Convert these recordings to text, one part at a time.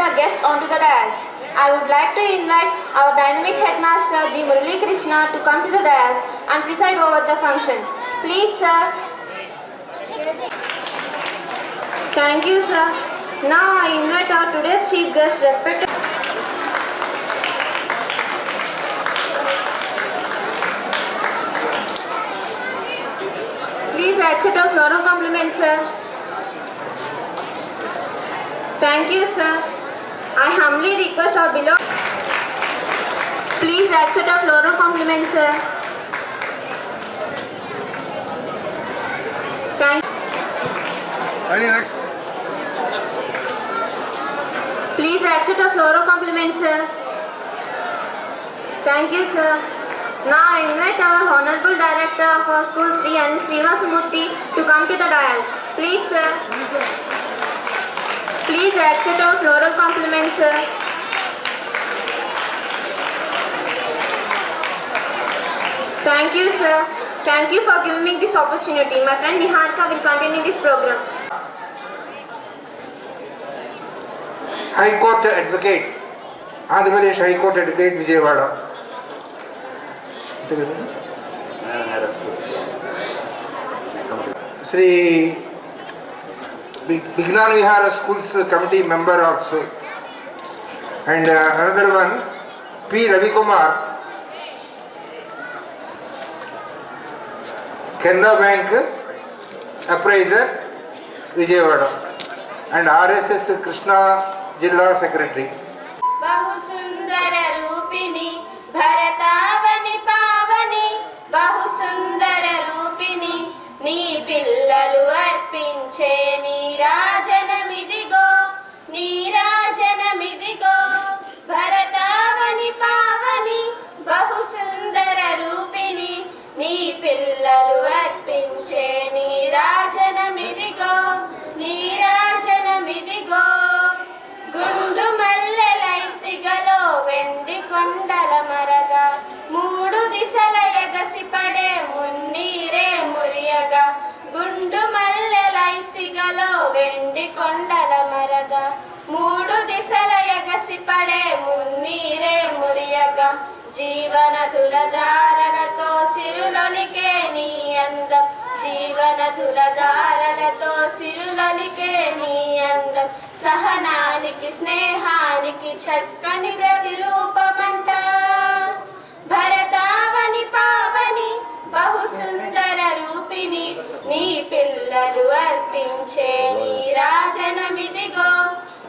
our guest onto the dais. I would like to invite our dynamic headmaster G. Murali Krishna to come to the dais and preside over the function. Please, sir. Thank you, sir. Now I invite our today's chief guest, respected. Please accept our floral compliments, sir. Thank you, sir. I humbly request our beloved. Please accept our floral compliments, sir. Thank you. Next. Please accept our floral compliments, sir. Thank you, sir. Now I invite our Honorable Director of our school, Sri N. Srinivasamurthy, to come to the dais. Please, sir. Please accept our floral compliments, sir. Thank you, sir. Thank you for giving me this opportunity. My friend Niharika will continue this program. High Court Advocate, Andhra Pradesh High Court Advocate Vijayawada. Sri Vignan Vihara Schools Committee member also. And another one, P. Ravi Kumar, Canara Bank Appraiser, Vijayawada. And RSS Krishna Jilla Secretary. Bahusundara Rupini, Bharatavani Pavani, Bahusundara Rupini, Ni Pillalu Arpinche, Neerajanamidigo, Neerajanamidigo, Bharatavani Pavani, Bahusundara Rupini, Ni Pillalu Arpinche, Neerajanamidigo, Neerajanamidigo. గుండు మల్లెలైసిగలో వెండి కొండల మరగా మూడు దిశల ఎగసిపడే మున్నీరే మురియగా గుండు మల్లెలైసిగలో వెండి కొండల మరగా మూడు దిశల ఎగసిపడే మున్నీరే మురియగా జీవనదుల దారలతో సిరులొలికే నీ అందం జీవనదుల దారలతో సిరులొలికే నీ అందం సహనానికి స్నేహానికి చక్కని ప్రతిరూపమంట భరతావని పావని బహుసుందర రూపిణి నీ పిల్లలు అర్పించే నీరాజనమిదిగో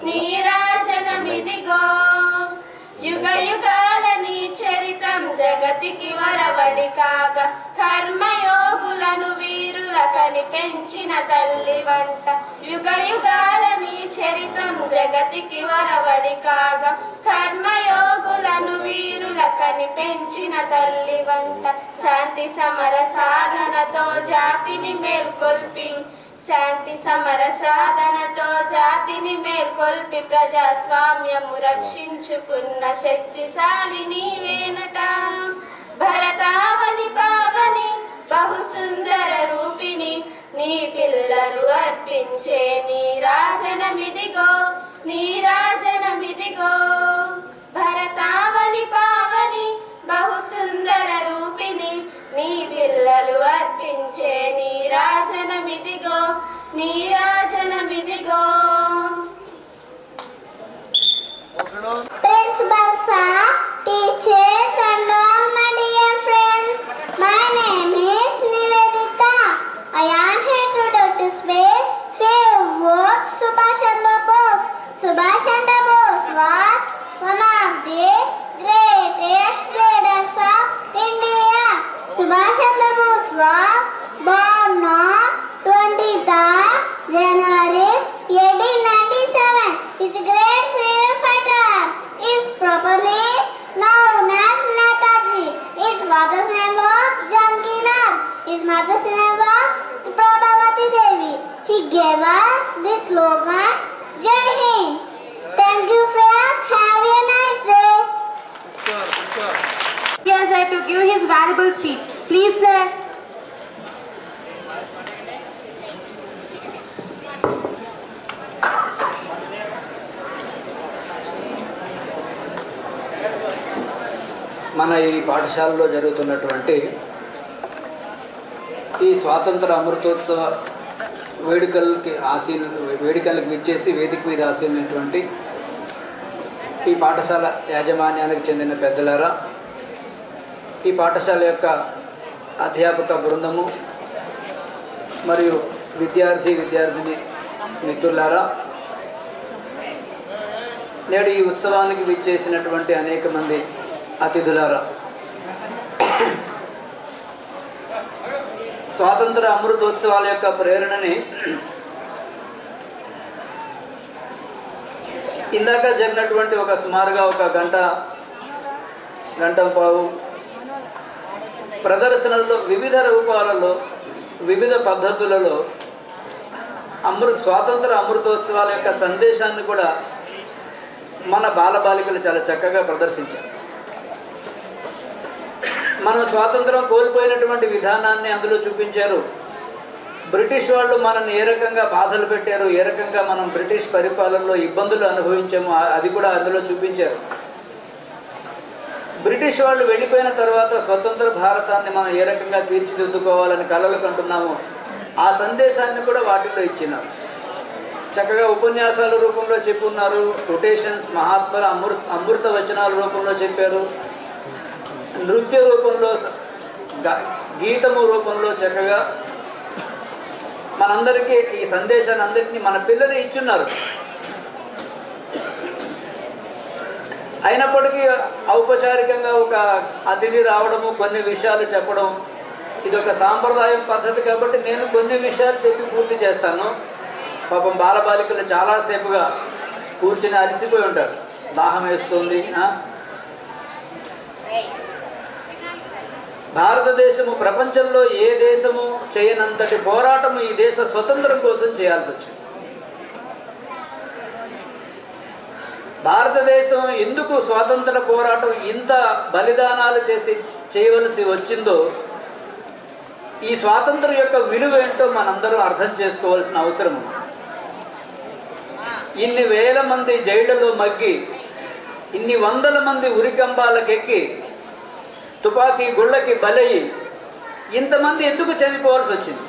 నీరాజనమిదిగో యుగ యుగాల నీ చరితం జగతికి వరవడి కాగా కర్మయోగులను వీరులకని పెంచిన తల్లి వంట యుగ యుగాల నీ చరితం జగతికి వరవడి కాగా కర్మయోగులను వీరులకని పెంచిన తల్లి వంట శాంతి సమర సాధనతో జాతిని మేల్కొల్పి శాంతి సమర సాధనతో జాతిని మేల్కొల్పి ప్రజాస్వామ్యము రక్షించుకున్న శక్తిశాలి నీవేనట భరతావని పావని బహుసుందర రూపిణి నీ పిల్లలు అర్పించే నీరాజనమిదిగో నీరాజనమిదిగో భరతావని పావని బహుసుందర రూపిణి నీ పిల్లలు అర్పించే నీరాజనమిదిగో నీరాజనమిదిగో. Principal sir, teachers and all my dear friends, my name is Nivedita. I am here to display few words Subhash Chandra Bose. Subhash Chandra Bose was one of the greatest leaders of India. Subhash Chandra Bose was born on 23rd January 1897. He's a great freedom fighter. Is properly known as Netaji. His father's name was Jankinath. His mother's name was Prabhavati Devi. He gave us this slogan, Jai Hind. Thank you, friends. Have a nice day. Yes, I to give his valuable speech. Please, sir. మన ఈ పాఠశాలలో జరుగుతున్నటువంటి ఈ స్వాతంత్ర అమృతోత్సవ వేడుకలకు విచ్చేసి వేదిక మీద ఆసీనటువంటి ఈ పాఠశాల యాజమాన్యానికి చెందిన పెద్దలారా, ఈ పాఠశాల యొక్క అధ్యాపక బృందము మరియు విద్యార్థిని మిత్రులారా, నేడు ఈ ఉత్సవానికి విచ్చేసినటువంటి అనేక మంది అతిథులారా, స్వాతంత్ర అమృతోత్సవాల యొక్క ప్రేరణని ఇందాక జరిగినటువంటి సుమారుగా ఒక గంట పావు ప్రదర్శనల్లో వివిధ రూపాలలో వివిధ పద్ధతులలో స్వాతంత్ర అమృతోత్సవాల యొక్క సందేశాన్ని కూడా మన బాలబాలికలు చాలా చక్కగా ప్రదర్శించారు. మనం స్వాతంత్రం కోల్పోయినటువంటి విధానాన్ని అందులో చూపించారు. బ్రిటిష్ వాళ్ళు మనల్ని ఏ రకంగా బాధలు పెట్టారు, ఏ రకంగా మనం బ్రిటిష్ పరిపాలనలో ఇబ్బందులు అనుభవించాము, అది కూడా అందులో చూపించారు. బ్రిటిష్ వాళ్ళు వెళ్ళిపోయిన తర్వాత స్వతంత్ర భారతాన్ని మనం ఏ రకంగా తీర్చిదిద్దుకోవాలని కలలు కంటున్నామో ఆ సందేశాన్ని కూడా వాటిల్లో ఇచ్చినారు. చక్కగా ఉపన్యాసాల రూపంలో చెప్పున్నారు, కొటేషన్స్ మహాత్మల అమృత వచనాల రూపంలో చెప్పారు, నృత్య రూపంలో గీతము రూపంలో చక్కగా మనందరికీ ఈ సందేశాన్ని అందరినీ మన పిల్లలు ఇచ్చున్నారు. అయినప్పటికీ ఔపచారికంగా ఒక అతిథి రావడము, కొన్ని విషయాలు చెప్పడం ఇదొక సాంప్రదాయం పద్ధతి కాబట్టి నేను కొన్ని విషయాలు చెప్పి పూర్తి చేస్తాను. పాపం బాలబాలికలు చాలాసేపుగా కూర్చుని అలసిపోయి ఉంటారు, దాహం వేస్తుంది. భారతదేశము ప్రపంచంలో ఏ దేశము చేయనంతటి పోరాటము ఈ దేశ స్వతంత్రం కోసం చేయాల్సి వచ్చింది. భారతదేశం ఎందుకు స్వాతంత్ర పోరాటం ఇంత బలిదానాలు చేయవలసి వచ్చిందో, ఈ స్వాతంత్రం యొక్క విలువ ఏంటో మనందరం అర్థం చేసుకోవాల్సిన అవసరం ఉంది. ఇన్ని వేల మంది జైళ్లలో మగ్గి, ఇన్ని వందల మంది ఉరికంబాలకెక్కి, తుపాకీ గుళ్ళకి బలయ్యి ఇంతమంది ఎందుకు చనిపోవాల్సి వచ్చింది?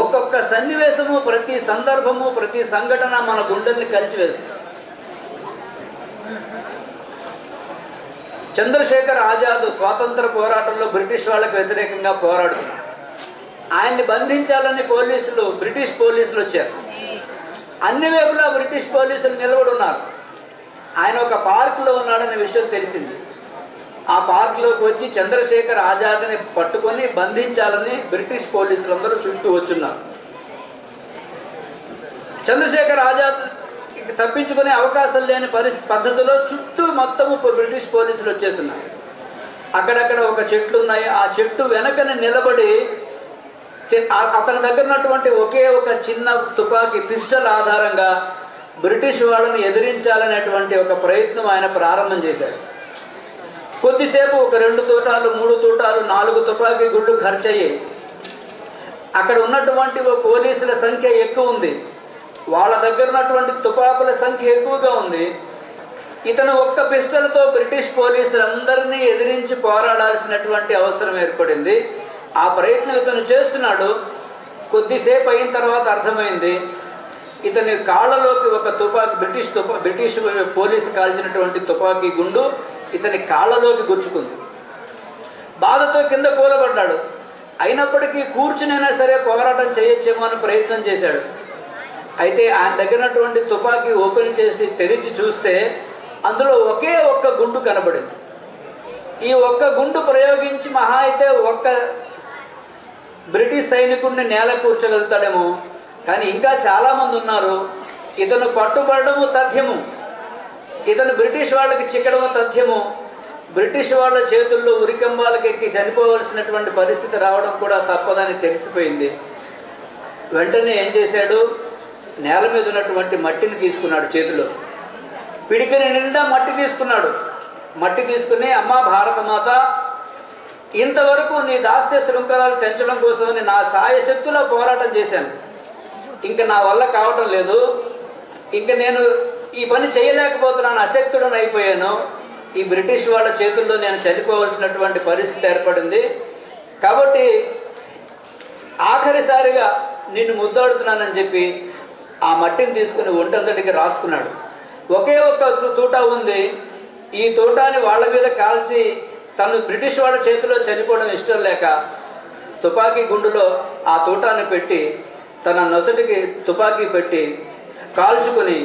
ఒక్కొక్క సన్నివేశము, ప్రతి సందర్భము, ప్రతి సంఘటన మన గుండెల్ని కలిచివేస్తుంది. చంద్రశేఖర్ ఆజాద్ స్వాతంత్ర పోరాటంలో బ్రిటిష్ వాళ్ళకు వ్యతిరేకంగా పోరాడుతున్నారు. ఆయన్ని బంధించాలని బ్రిటిష్ పోలీసులు వచ్చారు. అన్ని వైపులా బ్రిటిష్ పోలీసులు నిలబడి ఉన్నారు. ఆయన ఒక పార్కులో ఉన్నాడనే విషయం తెలిసింది. ఆ పార్కులోకి వచ్చి చంద్రశేఖర్ ఆజాద్ని పట్టుకొని బంధించాలని బ్రిటిష్ పోలీసులందరూ చుట్టూ వచ్చున్నారు. చంద్రశేఖర్ ఆజాద్ తప్పించుకునే అవకాశం లేని పద్ధతిలో చుట్టూ మొత్తము బ్రిటిష్ పోలీసులు వచ్చేస్తున్నారు. అక్కడక్కడ ఒక చెట్లు ఉన్నాయి. ఆ చెట్టు వెనకని నిలబడి అతని దగ్గర ఉన్నటువంటి ఒకే ఒక చిన్న తుపాకీ పిస్టల్ ఆధారంగా బ్రిటిష్ వాళ్ళని ఎదిరించాలనేటువంటి ఒక ప్రయత్నం ఆయన ప్రారంభం చేశాడు. కొద్దిసేపు ఒక 2 తూటాలు 3 తూటాలు 4 తుపాకీ గుళ్ళు ఖర్చు అయ్యాయి. అక్కడ ఉన్నటువంటి పోలీసుల సంఖ్య ఎక్కువ ఉంది, వాళ్ళ దగ్గర ఉన్నటువంటి తుపాకుల సంఖ్య ఎక్కువగా ఉంది. ఇతను ఒక్క పిస్టల్తో బ్రిటిష్ పోలీసులందరినీ ఎదిరించి పోరాడాల్సినటువంటి అవసరం ఏర్పడింది. ఆ ప్రయత్నం ఇతను చేస్తున్నాడు. కొద్దిసేపు అయిన తర్వాత అర్థమైంది, ఇతని కాళ్ళలోకి ఒక బ్రిటిష్ పోలీసు కాల్చినటువంటి తుపాకీ గుండు ఇతని కాళ్ళలోకి గుచ్చుకుంది. బాధతో కింద కూలబడ్డాడు. అయినప్పటికీ కూర్చునైనా సరే పోరాటం చేయొచ్చేమో అని ప్రయత్నం చేశాడు. అయితే ఆయన దగ్గరటువంటి తుపాకీ ఓపెన్ చేసి తెరిచి చూస్తే అందులో ఒకే ఒక్క గుండు కనబడింది. ఈ ఒక్క గుండు ప్రయోగించి మహా అయితే ఒక్క బ్రిటిష్ సైనికుడిని నేల కూర్చోగలుగుతాడేమో, కానీ ఇంకా చాలామంది ఉన్నారు. ఇతను పట్టుబడము తథ్యము, ఇతను బ్రిటిష్ వాళ్ళకి చిక్కడము తథ్యము. బ్రిటిష్ వాళ్ళ చేతుల్లో ఉరికంబాలకు ఎక్కి చనిపోవలసినటువంటి పరిస్థితి రావడం కూడా తప్పదని తెలిసిపోయింది. వెంటనే ఏం చేశాడు, నేల మీద ఉన్నటువంటి మట్టిని తీసుకున్నాడు చేతిలో. పిడికిని నిండా మట్టి తీసుకున్నాడు. మట్టి తీసుకుని, అమ్మా భారతమాత, ఇంతవరకు నీ దాస్య శృంఖలాలు తెంచడం కోసమని నా సాయశక్తులా పోరాటం చేశాను. ఇంక నా వల్ల కావటం లేదు, ఇంక నేను ఈ పని చేయలేకపోతున్నాను, అశక్తుడని అయిపోయాను. ఈ బ్రిటిష్ వాళ్ళ చేతుల్లో నేను చనిపోవలసినటువంటి పరిస్థితి ఏర్పడింది. కాబట్టి ఆఖరిసారిగా నిన్ను ముద్దాడుతున్నానని చెప్పి ఆ మట్టిని తీసుకుని ఒంటంతటికి రాసుకున్నాడు. ఒకే ఒక్క తూటా ఉంది. ఈ తూటాని వాళ్ళ మీద కాల్చి తను బ్రిటిష్ వాళ్ళ చేతిలో చనిపోవడం ఇష్టం లేక తుపాకీ గుండులో ఆ తూటాన్ని పెట్టి తన నొసటికి తుపాకీ పెట్టి కాల్చుకుని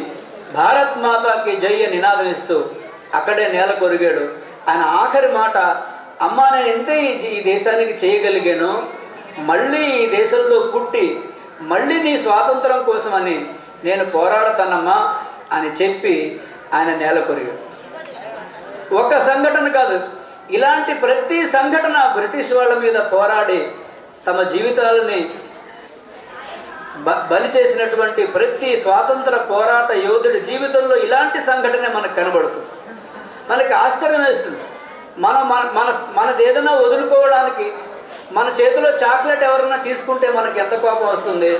భారత్ మాతాకి జై అని నినాదం ఇస్తూ అక్కడే నేల కొరిగాడు. ఆయన ఆఖరి మాట, అమ్మా నేను ఎంతే ఈ దేశానికి చేయగలిగాను, మళ్ళీ ఈ దేశంలో పుట్టి మళ్ళీ నీ స్వాతంత్రం కోసమని నేను పోరాడతానమ్మా అని చెప్పి ఆయన నేల కొరిగాడు. ఒక సంఘటన కాదు, ఇలాంటి ప్రతి సంఘటన బ్రిటిష్ వాళ్ళ మీద పోరాడి తమ జీవితాలని బలి చేసినటువంటి ప్రతి స్వాతంత్ర పోరాట యోధుడి జీవితంలో ఇలాంటి సంఘటన మనకు కనబడుతుంది. మనకి ఆశ్చర్యం వేస్తుంది. మనది ఏదైనా వదులుకోవడానికి మన చేతిలో చాక్లెట్ ఎవరైనా తీసుకుంటే మనకి ఎంత కోపం వస్తుంది,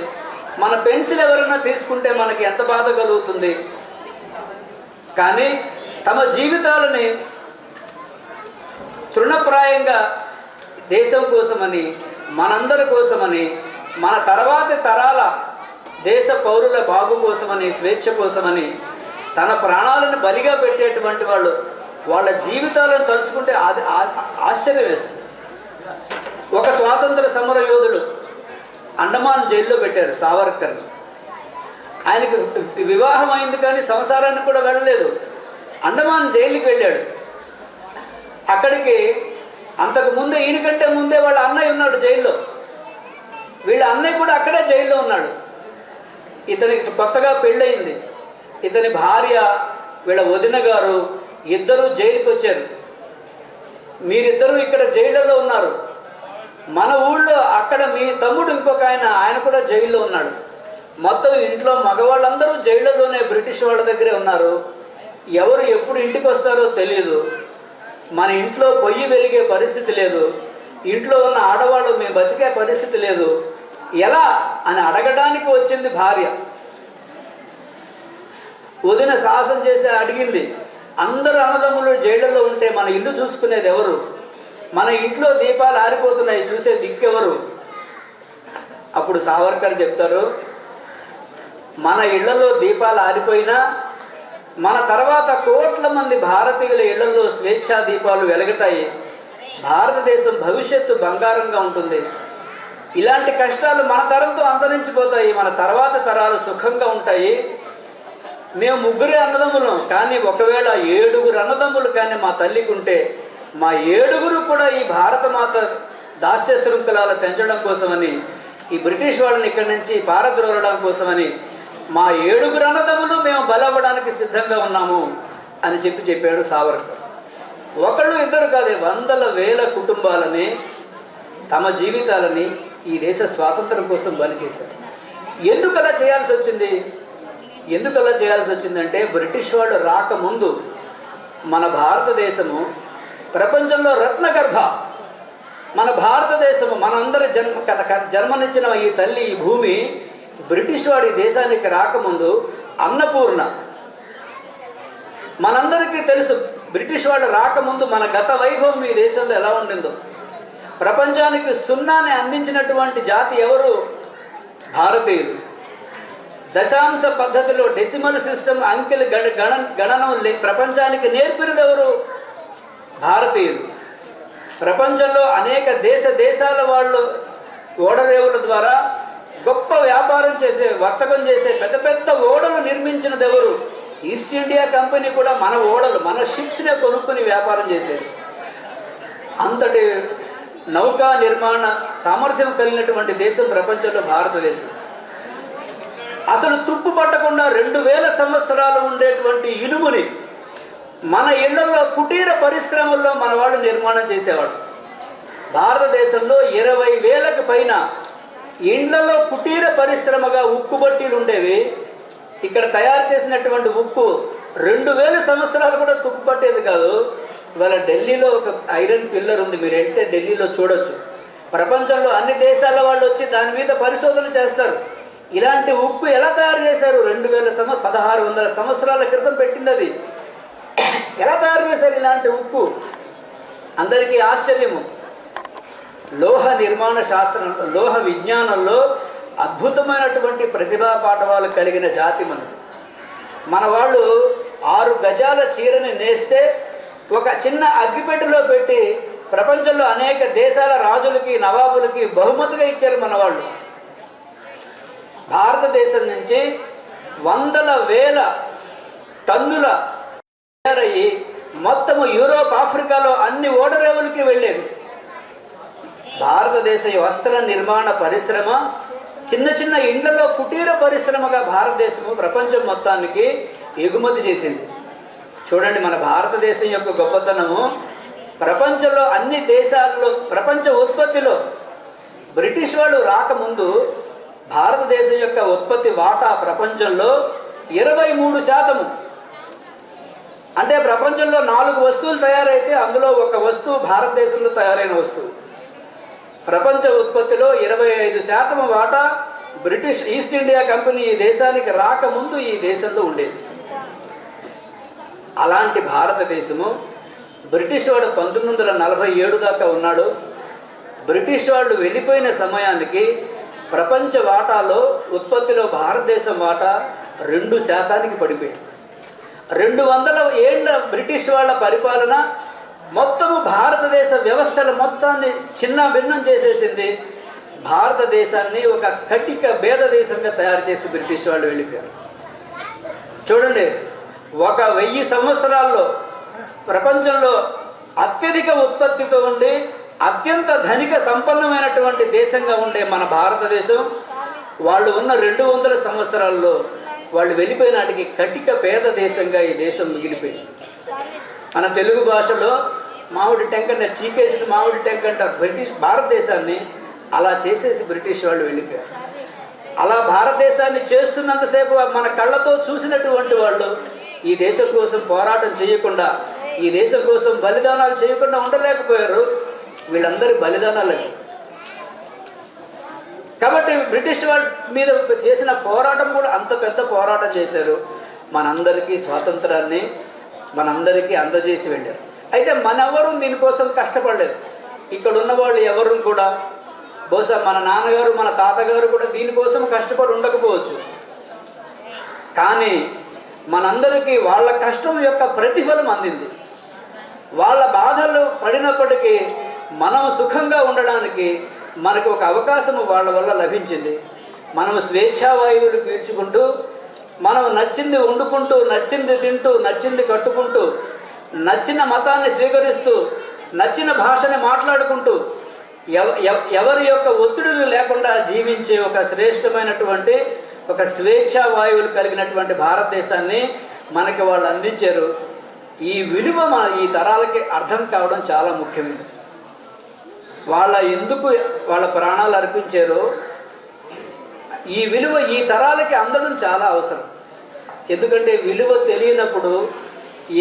మన పెన్సిల్ ఎవరైనా తీసుకుంటే మనకి ఎంత బాధ కలుగుతుంది. కానీ తమ జీవితాలని తృణప్రాయంగా దేశం కోసమని, మనందరి కోసమని, మన తర్వాతి తరాల దేశ పౌరుల బాగు కోసమని, స్వేచ్ఛ కోసమని తన ప్రాణాలను బలిగా పెట్టేటువంటి వాళ్ళు వాళ్ళ జీవితాలను తలుచుకుంటే అది ఆశ్చర్యం వేస్తుంది. ఒక స్వాతంత్ర సమర యోధుడు అండమాన్ జైల్లో పెట్టారు, సావర్కర్. ఆయనకు వివాహం అయింది కానీ సంసారానికి కూడా వెళ్ళలేదు. అండమాన్ జైలుకి వెళ్ళాడు. అక్కడికి అంతకుముందే ఈయనకంటే ముందే వాళ్ళ అన్నయ్య ఉన్నాడు జైల్లో. వీళ్ళ అన్నయ్య కూడా అక్కడే జైల్లో ఉన్నాడు. ఇతనికి కొత్తగా పెళ్ళయింది. ఇతని భార్య, వీళ్ళ వదిన గారు ఇద్దరు జైలుకి వచ్చారు. మీరిద్దరూ ఇక్కడ జైళ్ళలో ఉన్నారు, మన ఊళ్ళో అక్కడ మీ తమ్ముడు ఇంకొక ఆయన కూడా జైల్లో ఉన్నాడు. మొత్తం ఇంట్లో మగవాళ్ళందరూ జైళ్ళలోనే బ్రిటిష్ వాళ్ళ దగ్గరే ఉన్నారు. ఎవరు ఎప్పుడు ఇంటికి వస్తారో తెలియదు. మన ఇంట్లో పొయ్యి వెలిగే పరిస్థితి లేదు. ఇంట్లో ఉన్న ఆడవాళ్ళు మేము బతికే పరిస్థితి లేదు. ఎలా అని అడగడానికి వచ్చింది భార్య. వదిన సాహసం చేసి అడిగింది, అందరు అన్నదమ్ములు జైళ్ళలో ఉంటే మన ఇల్లు చూసుకునేది ఎవరు? మన ఇంట్లో దీపాలు ఆరిపోతున్నాయి, చూసే దిక్కెవరు? అప్పుడు సావర్కర్ చెప్తారు, మన ఇళ్లలో దీపాలు ఆరిపోయినా మన తర్వాత కోట్ల మంది భారతీయుల ఇళ్లలో స్వేచ్ఛా దీపాలు వెలుగుతాయి. భారతదేశం భవిష్యత్తు బంగారంగా ఉంటుంది. ఇలాంటి కష్టాలు మన తరంతో అంతరించిపోతాయి, మన తర్వాత తరాలు సుఖంగా ఉంటాయి. మేము ముగ్గురే అన్నదమ్ములం, కానీ ఒకవేళ 7 అన్నదమ్ములు కానీ మా తల్లికి ఉంటే మా 7 కూడా ఈ భారతమాత దాస్య శృంఖలాలు తెంచడం కోసమని, ఈ బ్రిటిష్ వాళ్ళని ఇక్కడి నుంచి పారద్రోలడం కోసమని మా 7 అన్నదమ్ములు మేము బలవ్వడానికి సిద్ధంగా ఉన్నాము అని చెప్పాడు సావర్కర్. ఒకళ్ళు ఇద్దరు కాదు, వందల వేల కుటుంబాలని తమ జీవితాలని ఈ దేశ స్వాతంత్రం కోసం బలి చేశారు. ఎందుకు అలా చేయాల్సి వచ్చింది? ఎందుకు అలా చేయాల్సి వచ్చిందంటే బ్రిటిష్ వాళ్ళు రాకముందు మన భారతదేశము ప్రపంచంలో రత్నగర్భ. మన భారతదేశము మనందరి జన్మనిచ్చిన ఈ తల్లి, ఈ భూమి బ్రిటిష్ వాడి దేశానికి రాకముందు అన్నపూర్ణ. మనందరికీ తెలుసు బ్రిటిష్ వాడు రాకముందు మన గత వైభవం ఈ దేశంలో ఎలా ఉండిందో. ప్రపంచానికి సున్నాని అందించినటువంటి జాతి ఎవరు? భారతీయులు. దశాంశ పద్ధతిలో డెసిమల్ సిస్టమ్ అంకెలు గణనం ప్రపంచానికి నేర్పినది ఎవరు? భారతీయులు. ప్రపంచంలో అనేక దేశాల వాళ్ళు ఓడరేవుల ద్వారా గొప్ప వ్యాపారం చేసే, వర్తకం చేసే పెద్ద పెద్ద ఓడలు నిర్మించినది ఎవరు? ఈస్ట్ ఇండియా కంపెనీ కూడా మన ఓడలు, మన షిప్స్నే కొనుక్కుని వ్యాపారం చేసేది. అంతటి నౌకా నిర్మాణ సామర్థ్యం కలిగినటువంటి దేశం ప్రపంచంలో భారతదేశం. అసలు తుప్పు పట్టకుండా 2000 సంవత్సరాలు ఉండేటువంటి ఇనుముని మన ఇళ్లలో కుటీర పరిశ్రమల్లో మన వాళ్ళు నిర్మాణం చేసేవాడు. భారతదేశంలో 20,000కి పైన ఇండ్లలో కుటీర పరిశ్రమగా ఉక్కు బట్టీలు ఉండేవి. ఇక్కడ తయారు చేసినటువంటి ఉక్కు 2000 సంవత్సరాలు కూడా తుప్పు పట్టేది కాదు. ఇవాళ ఢిల్లీలో ఒక ఐరన్ పిల్లర్ ఉంది, మీరు వెళ్తే ఢిల్లీలో చూడొచ్చు. ప్రపంచంలో అన్ని దేశాల వాళ్ళు వచ్చి దాని మీద పరిశోధన చేస్తారు. ఇలాంటి ఉక్కు ఎలా తయారు చేశారు? 1600 సంవత్సరాల క్రితం పెట్టింది అది. ఎలా తయారు చేశారు ఇలాంటి ఉక్కు? అందరికీ ఆశ్చర్యము. లోహ నిర్మాణ శాస్త్రంలో, లోహ విజ్ఞానంలో అద్భుతమైనటువంటి ప్రతిభా పాఠవాలు కలిగిన జాతి మనది. మన వాళ్ళు 6 గజాల చీరని నేస్తే ఒక చిన్న అగ్గిపెట్టెలో పెట్టి ప్రపంచంలో అనేక దేశాల రాజులకి, నవాబులకి బహుమతిగా ఇచ్చారు మన వాళ్ళు. భారతదేశం నుంచి వందల వేల టన్నుల తయారయ్యి మొత్తము యూరోప్, ఆఫ్రికాలో అన్ని ఓడరేవులకి వెళ్ళేవి. భారతదేశ వస్త్ర నిర్మాణ పరిశ్రమ చిన్న చిన్న ఇండ్లలో కుటీర పరిశ్రమగా భారతదేశము ప్రపంచం మొత్తానికి ఎగుమతి చేసింది. చూడండి, మన భారతదేశం యొక్క గొప్పతనము. ప్రపంచంలో అన్ని దేశాల్లో ప్రపంచ ఉత్పత్తిలో బ్రిటిష్ వాళ్ళు రాకముందు భారతదేశం యొక్క ఉత్పత్తి వాటా ప్రపంచంలో 23%. అంటే ప్రపంచంలో 4 వస్తువులు తయారైతే అందులో ఒక వస్తువు భారతదేశంలో తయారైన వస్తువు. ప్రపంచ ఉత్పత్తిలో 25% వాటా బ్రిటిష్ ఈస్ట్ ఇండియా కంపెనీ ఈ దేశానికి రాకముందు ఈ దేశంలో ఉండేది. అలాంటి భారతదేశము బ్రిటిష్ వాడు 1947 దాకా ఉన్నాడు. బ్రిటిష్ వాళ్ళు వెళ్ళిపోయిన సమయానికి ప్రపంచ వాటాలో ఉత్పత్తిలో భారతదేశం వాటా 2% పడిపోయింది. 200 ఏళ్ళ బ్రిటిష్ వాళ్ళ పరిపాలన మొత్తము భారతదేశ వ్యవస్థల మొత్తాన్ని చిన్న భిన్నం చేసేసింది. భారతదేశాన్ని ఒక కటిక భేద దేశంగా తయారు చేసి బ్రిటిష్ వాళ్ళు వెళ్ళిపోయారు. చూడండి, 1000 సంవత్సరాల్లో ప్రపంచంలో అత్యధిక ఉత్పత్తితో ఉండి అత్యంత ధనిక సంపన్నమైనటువంటి దేశంగా ఉండే మన భారతదేశం వాళ్ళు ఉన్న 200 సంవత్సరాల్లో వాళ్ళు వెళ్ళిపోయిన నాటికి కటిక పేద దేశంగా ఈ దేశం మిగిలిపోయింది. మన తెలుగు భాషలో మామిడి టెంక అంటే చీకేసిన మామిడి టెంక అంటారు భారతదేశాన్ని. అలా చేసేసి బ్రిటిష్ వాళ్ళు వెళ్ళిపోయారు. అలా భారతదేశాన్ని చేస్తున్నంతసేపు మన కళ్ళతో చూసినటువంటి వాళ్ళు ఈ దేశం కోసం పోరాటం చేయకుండా, ఈ దేశం కోసం బలిదానాలు చేయకుండా ఉండలేకపోయారు. వీళ్ళందరి బలిదానాలు. కాబట్టి బ్రిటిష్ వాళ్ళ మీద చేసిన పోరాటం కూడా అంత పెద్ద పోరాటం చేశారు. మనందరికీ స్వాతంత్రాన్ని మనందరికీ అందజేసి వెళ్ళారు. అయితే మనెవరూ దీనికోసం కష్టపడలేదు. ఇక్కడ ఉన్న వాళ్ళు ఎవరు కూడా బహుశా మన నాన్నగారు, మన తాతగారు కూడా దీనికోసం కష్టపడి ఉండకపోవచ్చు. కానీ మనందరికీ వాళ్ళ కష్టం యొక్క ప్రతిఫలం అందింది. వాళ్ళ బాధలు పడినప్పటికీ మనం సుఖంగా ఉండడానికి మనకు ఒక అవకాశం వాళ్ళ వల్ల లభించింది. మనం స్వేచ్ఛావాయువులు పీల్చుకుంటూ, మనం నచ్చింది వండుకుంటూ, నచ్చింది తింటూ, నచ్చింది కట్టుకుంటూ, నచ్చిన మతాన్ని స్వీకరిస్తూ, నచ్చిన భాషని మాట్లాడుకుంటూ, ఎవరి యొక్క ఒత్తిడులు లేకుండా జీవించే ఒక శ్రేష్టమైనటువంటి ఒక స్వేచ్ఛా వాయువులు కలిగినటువంటి భారతదేశాన్ని మనకి వాళ్ళు అందించారు. ఈ విలువ మన ఈ తరాలకి అర్థం కావడం చాలా ముఖ్యమైనది. ఎందుకు వాళ్ళ ప్రాణాలు అర్పించారో ఈ విలువ ఈ తరాలకి అందడం చాలా అవసరం. ఎందుకంటే విలువ తెలియనప్పుడు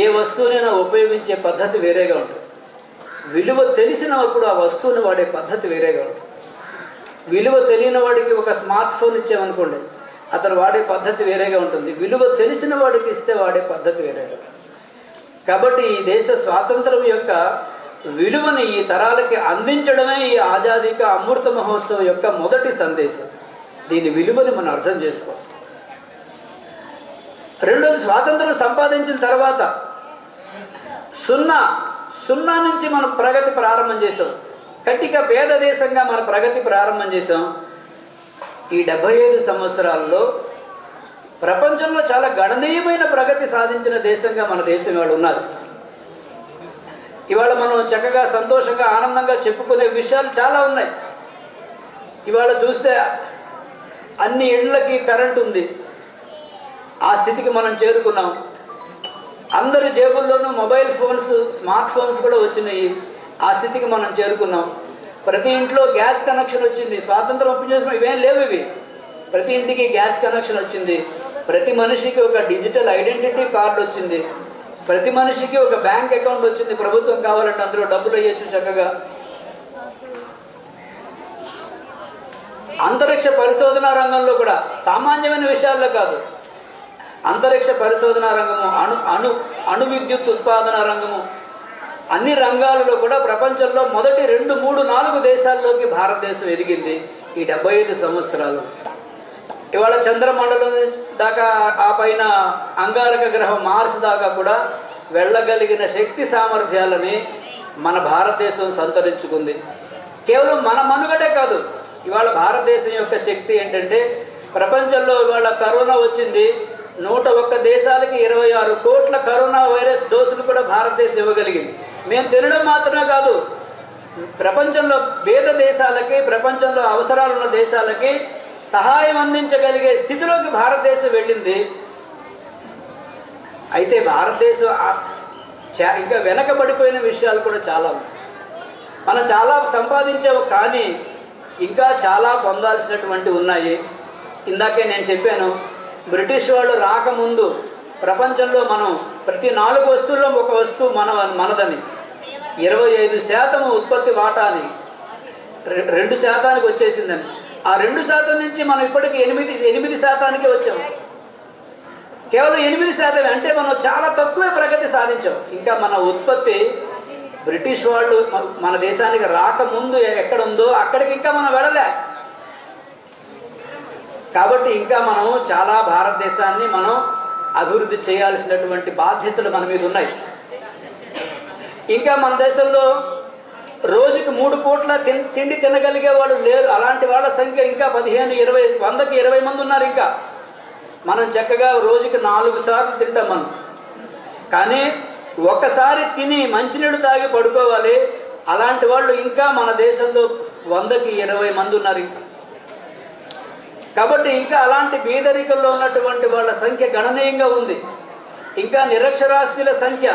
ఏ వస్తువునైనా ఉపయోగించే పద్ధతి వేరేగా ఉంటుంది. విలువ తెలిసినప్పుడు ఆ వస్తువుని వాడే పద్ధతి వేరేగా ఉంటుంది. విలువ తెలియని వాడికి ఒక స్మార్ట్ ఫోన్ ఇచ్చామనుకోండి, అతను వాడే పద్ధతి వేరేగా ఉంటుంది. విలువ తెలిసిన వాడికి ఇస్తే వాడే పద్ధతి వేరేగా. కాబట్టి ఈ దేశ స్వాతంత్రం యొక్క విలువని ఈ తరాలకి అందించడమే ఈ ఆజాదీ కా అమృత మహోత్సవం యొక్క మొదటి సందేశం. దీని విలువని మనం అర్థం చేసుకోవాలి. రెండోది, స్వాతంత్రం సంపాదించిన తర్వాత సున్నా నుంచి మనం ప్రగతి ప్రారంభం చేసాం. కటిక పేద దేశంగా మన ప్రగతి ప్రారంభం చేసాం. ఈ 75 సంవత్సరాల్లో ప్రపంచంలో చాలా గణనీయమైన ప్రగతి సాధించిన దేశంగా మన దేశం ఇవాళ ఉన్నది. ఇవాళ మనం చక్కగా సంతోషంగా ఆనందంగా చెప్పుకునే విషయాలు చాలా ఉన్నాయి. ఇవాళ చూస్తే అన్ని ఇళ్ళకి కరెంట్ ఉంది. ఆ స్థితికి మనం చేరుకున్నాం. అందరి జేబుల్లోనూ మొబైల్ ఫోన్స్, స్మార్ట్ ఫోన్స్ కూడా వచ్చినాయి. ఆ స్థితికి మనం చేరుకున్నాం. ప్రతి ఇంట్లో గ్యాస్ కనెక్షన్ వచ్చింది. స్వాతంత్రం ఒప్పించేసిన ఇవేం లేవు. ఇవి ప్రతి ఇంటికి గ్యాస్ కనెక్షన్ వచ్చింది. ప్రతి మనిషికి ఒక డిజిటల్ ఐడెంటిటీ కార్డు వచ్చింది. ప్రతి మనిషికి ఒక బ్యాంక్ అకౌంట్ వచ్చింది. ప్రభుత్వం కావాలంటే అందులో డబ్బులు వేయచ్చు చక్కగా. అంతరిక్ష పరిశోధనా రంగంలో కూడా సామాన్యమైన విషయాల్లో కాదు, అంతరిక్ష పరిశోధనా రంగము, అణు విద్యుత్ ఉత్పాదన రంగము, అన్ని రంగాలలో కూడా ప్రపంచంలో మొదటి 2, 3, 4 దేశాల్లోకి భారతదేశం ఎదిగింది ఈ 75 సంవత్సరాలు. ఇవాళ చంద్రమండలం దాకా, ఆ పైన అంగారక గ్రహం మార్స్ దాకా కూడా వెళ్ళగలిగిన శక్తి సామర్థ్యాలని మన భారతదేశం సంతరించుకుంది. కేవలం మన మనుగడే కాదు, ఇవాళ భారతదేశం యొక్క శక్తి ఏంటంటే ప్రపంచంలో ఇవాళ కరోనా వచ్చింది, 101 దేశాలకి 26 కోట్ల కరోనా వైరస్ డోసులు కూడా భారతదేశం ఇవ్వగలిగింది. మేము తినడం మాత్రమే కాదు, ప్రపంచంలో పేద దేశాలకి, ప్రపంచంలో అవసరాలున్న దేశాలకి సహాయం అందించగలిగే స్థితిలోకి భారతదేశం వెళ్ళింది. అయితే భారతదేశం ఇంకా వెనకబడిపోయిన విషయాలు కూడా చాలా ఉన్నాయి. మనం చాలా సంపాదించాము, కానీ ఇంకా చాలా పొందాల్సినటువంటి ఉన్నాయి. ఇందాకే నేను చెప్పాను, బ్రిటిష్ వాళ్ళు రాకముందు ప్రపంచంలో మనం ప్రతి 4 వస్తువుల్లో ఒక వస్తువు మనదని, 25% ఉత్పత్తి వాటాని 2% వచ్చేసిందని. ఆ 2% నుంచి మనం ఇప్పటికి 8% వచ్చాము. కేవలం 8% అంటే మనం చాలా తక్కువే ప్రగతి సాధించాం. ఇంకా మన ఉత్పత్తి బ్రిటిష్ వాళ్ళు మన దేశానికి రాకముందు ఎక్కడ ఉందో అక్కడికి ఇంకా మనం వెళ్ళలే. కాబట్టి ఇంకా మనం చాలా భారతదేశాన్ని మనం అభివృద్ధి చేయాల్సినటువంటి బాధ్యతలు మన మీద ఉన్నాయి. ఇంకా మన దేశంలో రోజుకి 3 పూట్ల తిండి తినగలిగే వాళ్ళు లేరు. అలాంటి వాళ్ళ సంఖ్య ఇంకా 15, 20, 100కి 20 మంది ఉన్నారు. ఇంకా మనం చక్కగా రోజుకి 4 సార్లు తింటాం మనం, కానీ ఒకసారి తిని మంచినీళ్ళు తాగి పడుకోవాలి. అలాంటి వాళ్ళు ఇంకా మన దేశంలో 100కి 20 మంది ఉన్నారు ఇంకా. కాబట్టి ఇంకా అలాంటి బీదరికల్లో ఉన్నటువంటి వాళ్ళ సంఖ్య గణనీయంగా ఉంది. ఇంకా నిరక్షరాస్యుల సంఖ్య,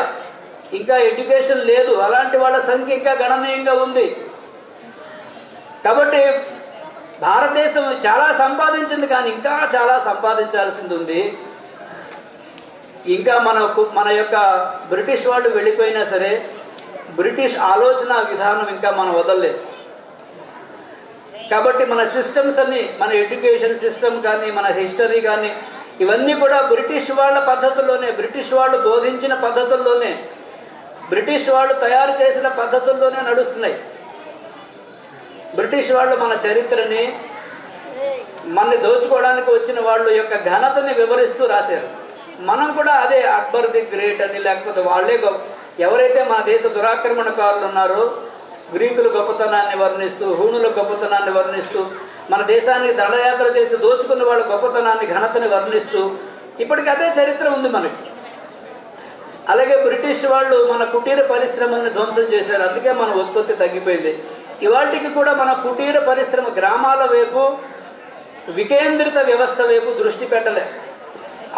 ఇంకా ఎడ్యుకేషన్ లేదు, అలాంటి వాళ్ళ సంఖ్య ఇంకా గణనీయంగా ఉంది. కాబట్టి భారతదేశం చాలా సంపాదించింది, కానీ ఇంకా చాలా సంపాదించాల్సింది ఉంది. ఇంకా మన యొక్క బ్రిటిష్ వాళ్ళు వెళ్ళిపోయినా సరే బ్రిటిష్ ఆలోచన విధానం ఇంకా మనం వదలలేదు. కాబట్టి మన సిస్టమ్స్ అన్నీ, మన ఎడ్యుకేషన్ సిస్టమ్ కానీ, మన హిస్టరీ కానీ, ఇవన్నీ కూడా బ్రిటిష్ వాళ్ళ పద్ధతుల్లోనే, బ్రిటిష్ వాళ్ళు బోధించిన పద్ధతుల్లోనే, బ్రిటిష్ వాళ్ళు తయారు చేసిన పద్ధతుల్లోనే నడుస్తున్నాయి. బ్రిటిష్ వాళ్ళు మన చరిత్రని, మనని దోచుకోవడానికి వచ్చిన వాళ్ళ యొక్క ఘనతని వివరిస్తూ రాశారు. మనం కూడా అదే అక్బర్ ది గ్రేట్ అని, లేకపోతే వాళ్ళే ఎవరైతే మన దేశ దురాక్రమణకారులు ఉన్నారో గ్రీకుల గొప్పతనాన్ని వర్ణిస్తూ, హూణుల గొప్పతనాన్ని వర్ణిస్తూ, మన దేశానికి దండయాత్ర చేసి దోచుకున్న వాళ్ళ గొప్పతనాన్ని, ఘనతని వర్ణిస్తూ ఇప్పటికీ అదే చరిత్ర ఉంది మనకి. అలాగే బ్రిటిష్ వాళ్ళు మన కుటీర పరిశ్రమల్ని ధ్వంసం చేశారు, అందుకే మన ఉత్పత్తి తగ్గిపోయింది. ఇవాటికి కూడా మన కుటీర పరిశ్రమ గ్రామాల వైపు, వికేంద్రిత వ్యవస్థ వైపు దృష్టి పెట్టలే.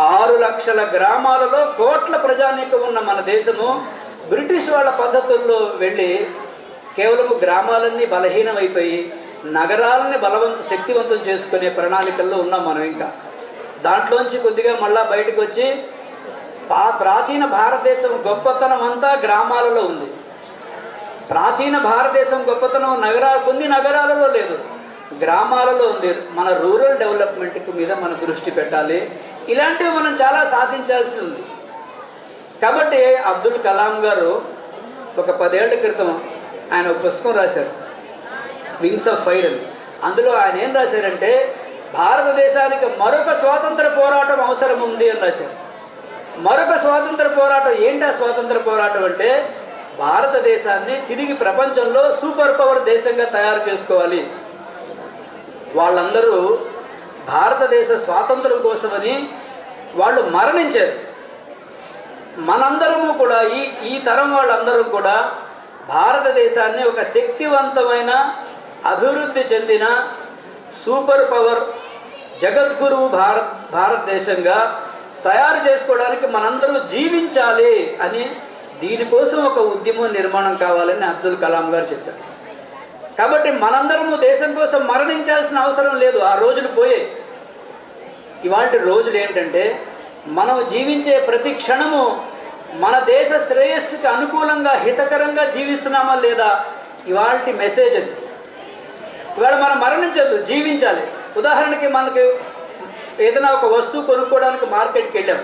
6 లక్షల గ్రామాలలో కోట్ల ప్రజానీకం ఉన్న మన దేశము బ్రిటిష్ వాళ్ళ పద్ధతుల్లో వెళ్ళి కేవలము గ్రామాలన్నీ బలహీనమైపోయి నగరాలని శక్తివంతం చేసుకునే ప్రణాళికల్లో ఉన్నాం మనం. ఇంకా దాంట్లోంచి కొద్దిగా మళ్ళా బయటకు వచ్చి ప్రాచీన భారతదేశం గొప్పతనం అంతా గ్రామాలలో ఉంది. ప్రాచీన భారతదేశం గొప్పతనం కొన్ని నగరాలలో లేదు, గ్రామాలలో ఉంది. మన రూరల్ డెవలప్మెంట్ మీద మనం దృష్టి పెట్టాలి. ఇలాంటివి మనం చాలా సాధించాల్సి ఉంది. కాబట్టి అబ్దుల్ కలాం గారు ఒక 10 ఏళ్ల క్రితం ఆయన ఒక పుస్తకం రాశారు, వింగ్స్ ఆఫ్ ఫైర్ అని. అందులో ఆయన ఏం రాశారంటే, భారతదేశానికి మరొక స్వాతంత్ర పోరాటం అవసరం ఉంది అని రాశారు. మరొక స్వాతంత్ర పోరాటం ఏంటి? ఆ స్వాతంత్ర పోరాటం అంటే భారతదేశాన్ని తిరిగి ప్రపంచంలో సూపర్ పవర్ దేశంగా తయారు చేసుకోవాలి. వాళ్ళందరూ భారతదేశ స్వాతంత్రం కోసమని వాళ్ళు మరణించారు. మనందరము కూడా ఈ తరం వాళ్ళందరూ కూడా భారతదేశాన్ని ఒక శక్తివంతమైన, అభివృద్ధి చెందిన సూపర్ పవర్ జగద్గురువు భారతదేశంగా తయారు చేసుకోవడానికి మనందరూ జీవించాలి అని, దీనికోసం ఒక ఉద్యమం నిర్మాణం కావాలని అబ్దుల్ కలాం గారు చెప్పారు. కాబట్టి మనందరము దేశం కోసం మరణించాల్సిన అవసరం లేదు. ఆ రోజులు పోయాయి. ఇవాంటి రోజులు ఏంటంటే, మనం జీవించే ప్రతి క్షణము మన దేశ శ్రేయస్సుకి అనుకూలంగా, హితకరంగా జీవిస్తున్నామా లేదా, ఇవాల్టి మెసేజ్ అది. ఇవాళ మనం మరణించద్దు, జీవించాలి. ఉదాహరణకి మనకి ఏదైనా ఒక వస్తువు కొనుక్కోవడానికి మార్కెట్కి వెళ్ళాం,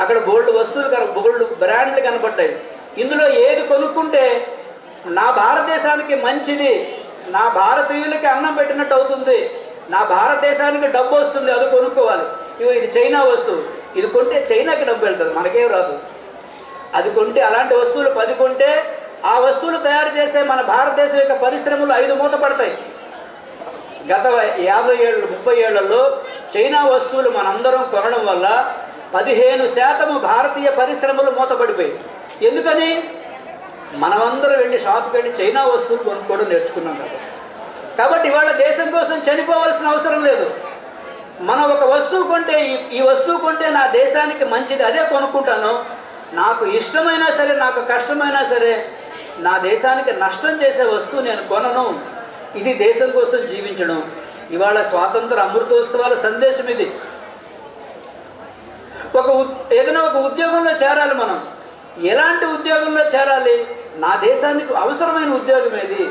అక్కడ బోల్డ్ వస్తువులు బోల్డ్ బ్రాండ్లు కనపడ్డాయి. ఇందులో ఏది కొనుక్కుంటే నా భారతదేశానికి మంచిది, నా భారతీయులకి అన్నం పెట్టినట్టు అవుతుంది, నా భారతదేశానికి డబ్బు వస్తుంది, అది కొనుక్కోవాలి. ఇది చైనా వస్తువు, ఇది కొంటే చైనాకి డబ్బు వెళ్తుంది, మనకేం రాదు. అది కొంటే అలాంటి వస్తువులు 10 కొంటే ఆ వస్తువులు తయారు చేసే మన భారతదేశం యొక్క పరిశ్రమలు 5 మూతపడతాయి. గత 50 ఏళ్ళు 30 ఏళ్లలో చైనా వస్తువులు మనందరం కొనడం వల్ల 15% భారతీయ పరిశ్రమలు మూతపడిపోయాయి. ఎందుకని? మనమందరం వెళ్ళి షాప్కి వెళ్ళి చైనా వస్తువులు కొనుక్కోవడం నేర్చుకున్నాం కాబట్టి ఇవాళ దేశం కోసం చనిపోవాల్సిన అవసరం లేదు. మనం ఒక వస్తువు కొంటే ఈ వస్తువు కొంటే నా దేశానికి మంచిది, అదే కొనుక్కుంటాను. నాకు ఇష్టమైనా సరే, నాకు కష్టమైనా సరే, నా దేశానికి నష్టం చేసే వస్తువు నేను కొనను. ఇది దేశం కోసం జీవించడం. ఇవాళ స్వాతంత్ర అమృతోత్సవాల సందేశం ఇది. ఏదైనా ఒక ఉద్యోగంలో చేరాలి. మనం ఎలాంటి ఉద్యోగంలో చేరాలి? నా దేశానికి అవసరమైన ఉద్యోగం ఏది,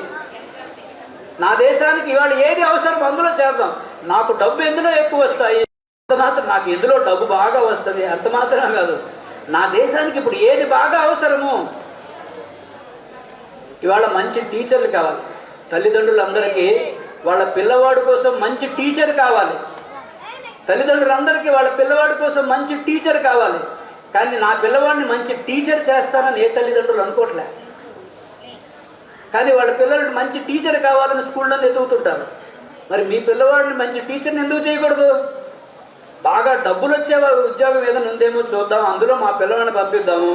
నా దేశానికి ఇవాళ ఏది అవసరం అందులో చేద్దాం. నాకు డబ్బు ఎందులో ఎక్కువ వస్తాయి అంత మాత్రం, నాకు ఎందులో డబ్బు బాగా వస్తుంది అంత మాత్రమే కాదు, నా దేశానికి ఇప్పుడు ఏది బాగా అవసరము. ఇవాళ మంచి టీచర్లు కావాలి. తల్లిదండ్రులందరికీ వాళ్ళ పిల్లవాడి కోసం మంచి టీచర్ కావాలి. తల్లిదండ్రులందరికీ వాళ్ళ పిల్లవాడి కోసం మంచి టీచర్ కావాలి. కానీ నా పిల్లవాడిని మంచి టీచర్ చేస్తానని ఏ తల్లిదండ్రులు అనుకోవట్లే. కానీ వాళ్ళ పిల్లలకి మంచి టీచర్ కావాలని స్కూల్లో ఎదుగుతుంటారు. మరి మీ పిల్లవాడిని మంచి టీచర్ని ఎందుకు చేయకూడదు? బాగా డబ్బులు వచ్చే ఉద్యోగం ఏదైనా ఉందేమో చూద్దాం, అందులో మా పిల్లవాడిని పంపిద్దాము.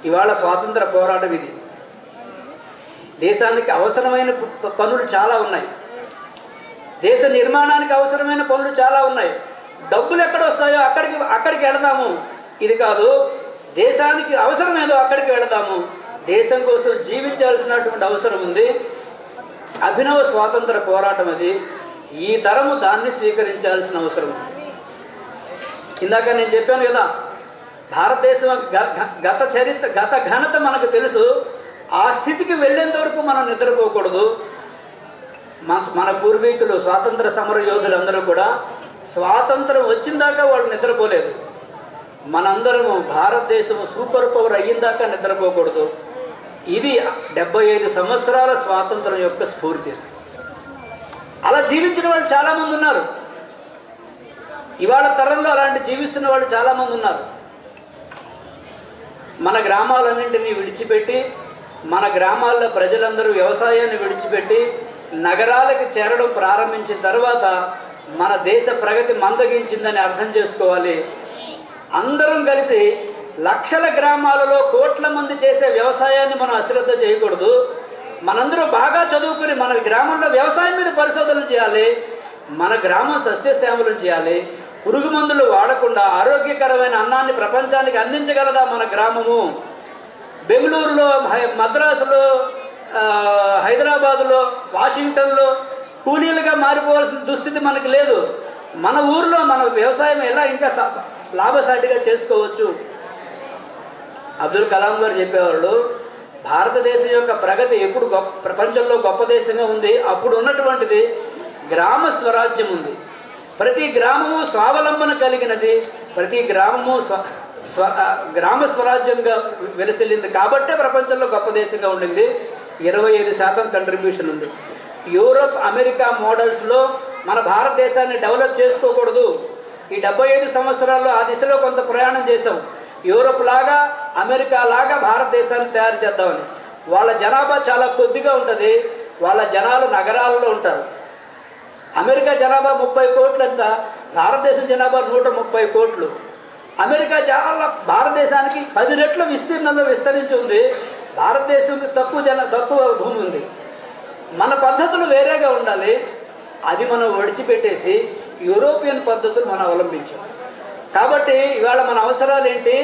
ఇవాళ స్వాతంత్ర పోరాటం ఇది. దేశానికి అవసరమైన పనులు చాలా ఉన్నాయి, దేశ నిర్మాణానికి అవసరమైన పనులు చాలా ఉన్నాయి. డబ్బులు ఎక్కడ వస్తాయో అక్కడికి వెళదాము. ఇది కాదు, దేశానికి అవసరమేదో అక్కడికి వెళదాము. దేశం కోసం జీవించాల్సినటువంటి అవసరం ఉంది. అభినవ స్వాతంత్ర పోరాటం అది. ఈ తరము దాన్ని స్వీకరించాల్సిన అవసరం ఉంది. ఇందాక నేను చెప్పాను కదా, భారతదేశం గత ఘనత మనకు తెలుసు. ఆ స్థితికి వెళ్ళేంత వరకు మనం నిద్రపోకూడదు. మన పూర్వీకులు స్వాతంత్ర సమర యోధులందరూ కూడా స్వాతంత్రం వచ్చిందాకా వాళ్ళు నిద్రపోలేదు. మనందరము భారతదేశం సూపర్ పవర్ అయ్యిందాకా నిద్రపోకూడదు. ఇది 75 సంవత్సరాల స్వాతంత్రం యొక్క స్ఫూర్తి. అలా జీవించిన వాళ్ళు చాలామంది ఉన్నారు. ఇవాళ తరంలో అలాంటి జీవిస్తున్న వాళ్ళు చాలామంది ఉన్నారు. మన గ్రామాలన్నింటినీ విడిచిపెట్టి, మన గ్రామాల్లో ప్రజలందరూ వ్యవసాయాన్ని విడిచిపెట్టి నగరాలకు చేరడం ప్రారంభించిన తర్వాత మన దేశ ప్రగతి మందగించిందని అర్థం చేసుకోవాలి. అందరం కలిసి లక్షల గ్రామాలలో కోట్ల మంది చేసే వ్యవసాయాన్ని మనం అశ్రద్ధ చేయకూడదు. మనందరూ బాగా చదువుకుని మన గ్రామంలో వ్యవసాయం మీద పరిశోధనలు చేయాలి. మన గ్రామం సస్యశ్యామలం చేయాలి. పురుగు మందులు వాడకుండా ఆరోగ్యకరమైన అన్నాన్ని ప్రపంచానికి అందించగలదా మన గ్రామము? బెంగళూరులో, మద్రాసులో, హైదరాబాదులో, వాషింగ్టన్లో కూలీలుగా మారిపోవాల్సిన దుస్థితి మనకు లేదు. మన ఊర్లో మన వ్యవసాయం ఎలా ఇంకా లాభసాటిగా చేసుకోవచ్చు. అబ్దుల్ కలాం గారు చెప్పేవాళ్ళు, భారతదేశం యొక్క ప్రగతి ఎప్పుడు ప్రపంచంలో గొప్ప దేశంగా ఉంది, అప్పుడు ఉన్నటువంటిది గ్రామ స్వరాజ్యం ఉంది. ప్రతి గ్రామము స్వావలంబన కలిగినది, ప్రతి గ్రామము గ్రామ స్వరాజ్యంగా వెలసిల్లింది. కాబట్టే ప్రపంచంలో గొప్ప దేశంగా ఉండింది. 25% కంట్రిబ్యూషన్ ఉంది. యూరోప్, అమెరికా మోడల్స్లో మన భారతదేశాన్ని డెవలప్ చేసుకోకూడదు. ఈ 75 సంవత్సరాల్లో ఆ దిశలో కొంత ప్రయాణం చేసాం. యూరోప్ లాగా, అమెరికా లాగా భారతదేశాన్ని తయారు చేద్దామని. వాళ్ళ జనాభా చాలా కొద్దిగా ఉంటుంది. వాళ్ళ జనాలు నగరాల్లో ఉంటారు. అమెరికా జనాభా 30 కోట్లంతా, భారతదేశం జనాభా 130 కోట్లు. అమెరికా చాలా భారతదేశానికి 10 రెట్ల విస్తీర్ణంలో విస్తరించి ఉంది. భారతదేశానికి తక్కువ భూమి ఉంది. మన పద్ధతులు వేరేగా ఉండాలి. అది మనం విడిచిపెట్టేసి యూరోపియన్ పద్ధతులు మనం అవలంబించాం. కాబట్టి ఇవాళ మన అవసరాలు ఏంటి?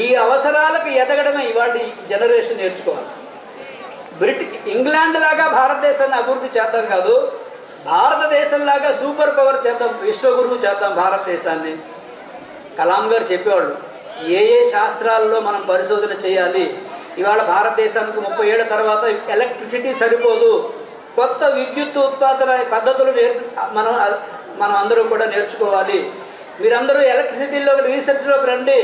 ఈ అవసరాలకు ఎదగడమే ఇవాళ జనరేషన్ నేర్చుకోవాలి. ఇంగ్లాండ్ లాగా భారతదేశాన్ని అభివృద్ధి చేద్దాం కాదు, భారతదేశంలాగా సూపర్ పవర్ చేద్దాం, విశ్వగురువు చేద్దాం భారతదేశాన్ని. కలాం గారు చెప్పేవాళ్ళు, ఏ శాస్త్రాల్లో మనం పరిశోధన చేయాలి. ఇవాళ భారతదేశానికి 30 ఏళ్ల తర్వాత ఎలక్ట్రిసిటీ సరిపోదు, కొత్త విద్యుత్ ఉత్పాదన పద్ధతులు మనం అందరూ కూడా నేర్చుకోవాలి. మీరందరూ ఎలక్ట్రిసిటీలో రీసెర్చ్లోకి రండి,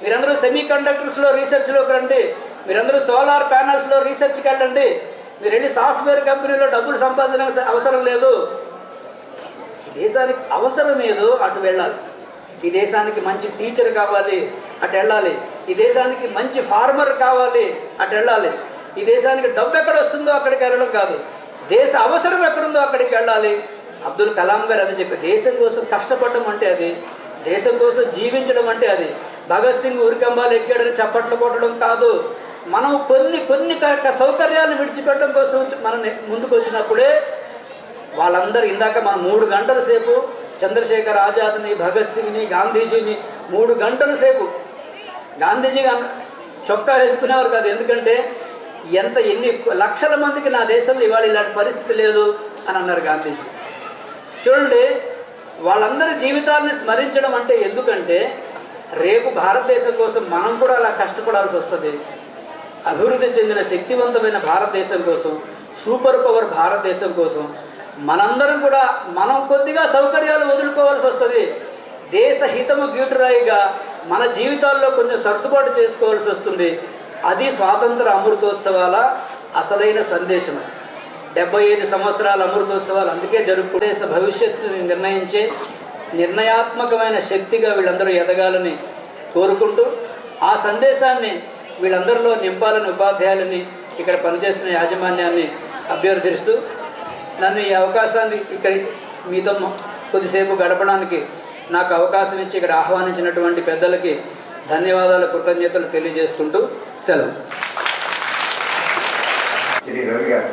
మీరందరూ సెమీ కండక్టర్స్లో రీసెర్చ్లోకి రండి, మీరందరూ సోలార్ ప్యానల్స్లో రీసెర్చ్కి వెళ్ళండి, మీరు వెళ్ళి సాఫ్ట్వేర్ కంపెనీలో డబ్బులు సంపాదించిన అవసరం లేదు. ఈ దేశానికి అవసరం ఏదో అటు వెళ్ళాలి. ఈ దేశానికి మంచి టీచర్ కావాలి, అటు వెళ్ళాలి. ఈ దేశానికి మంచి ఫార్మర్ కావాలి, అటు వెళ్ళాలి. ఈ దేశానికి డబ్బు ఎక్కడ వస్తుందో అక్కడికి వెళ్ళడం కాదు, దేశ అవసరం ఎక్కడుందో అక్కడికి వెళ్ళాలి. అబ్దుల్ కలాం గారు అది చెప్పి, దేశం కోసం కష్టపడడం అంటే అది, దేశం కోసం జీవించడం అంటే అది. భగత్ సింగ్ ఉరికంబాలు ఎక్కాడని చప్పట్లు కొట్టడం కాదు. మనం కొన్ని సౌకర్యాలను విడిచిపెట్టడం కోసం మనం ముందుకు వచ్చినప్పుడే వాళ్ళందరూ, ఇందాక మనం 3 గంటల సేపు చంద్రశేఖర్ ఆజాద్ని, భగత్ సింగ్ని, గాంధీజీని 3 గంటల సేపు, గాంధీజీ చొక్కా వేసుకునేవారు కాదు. ఎందుకంటే ఎన్ని లక్షల మందికి నా దేశంలో ఇవాళ ఇలాంటి పరిస్థితి లేదు అని అన్నారు గాంధీజీ. చూడండి, వాళ్ళందరి జీవితాలని స్మరించడం అంటే ఎందుకంటే రేపు భారతదేశం కోసం మనం కూడా అలా కష్టపడాల్సి వస్తుంది. అభివృద్ధి చెందిన శక్తివంతమైన భారతదేశం కోసం, సూపర్ పవర్ భారతదేశం కోసం మనందరం కూడా మనం కొద్దిగా సౌకర్యాలు వదులుకోవాల్సి వస్తుంది. దేశ హితము గ్యూటరాయిగా మన జీవితాల్లో కొంచెం సర్దుబాటు చేసుకోవాల్సి వస్తుంది. అది స్వాతంత్ర అమృతోత్సవాల అసలైన సందేశం. 75 సంవత్సరాల అమృతోత్సవాలు అందుకే జరుపు. దేశ భవిష్యత్తుని నిర్ణయించే నిర్ణయాత్మకమైన శక్తిగా వీళ్ళందరూ ఎదగాలని కోరుకుంటూ, ఆ సందేశాన్ని వీళ్ళందరిలో నింపాలని ఉపాధ్యాయులని, ఇక్కడ పనిచేస్తున్న యాజమాన్యాన్ని అభ్యర్థిస్తూ, నన్ను ఈ అవకాశాన్ని ఇక్కడ మీతో కొద్దిసేపు గడపడానికి నాకు అవకాశం ఇచ్చి ఇక్కడ ఆహ్వానించినటువంటి పెద్దలకి ధన్యవాదాలు, కృతజ్ఞతలు తెలియజేసుకుంటూ సెలవు. శ్రీ రవి గారు.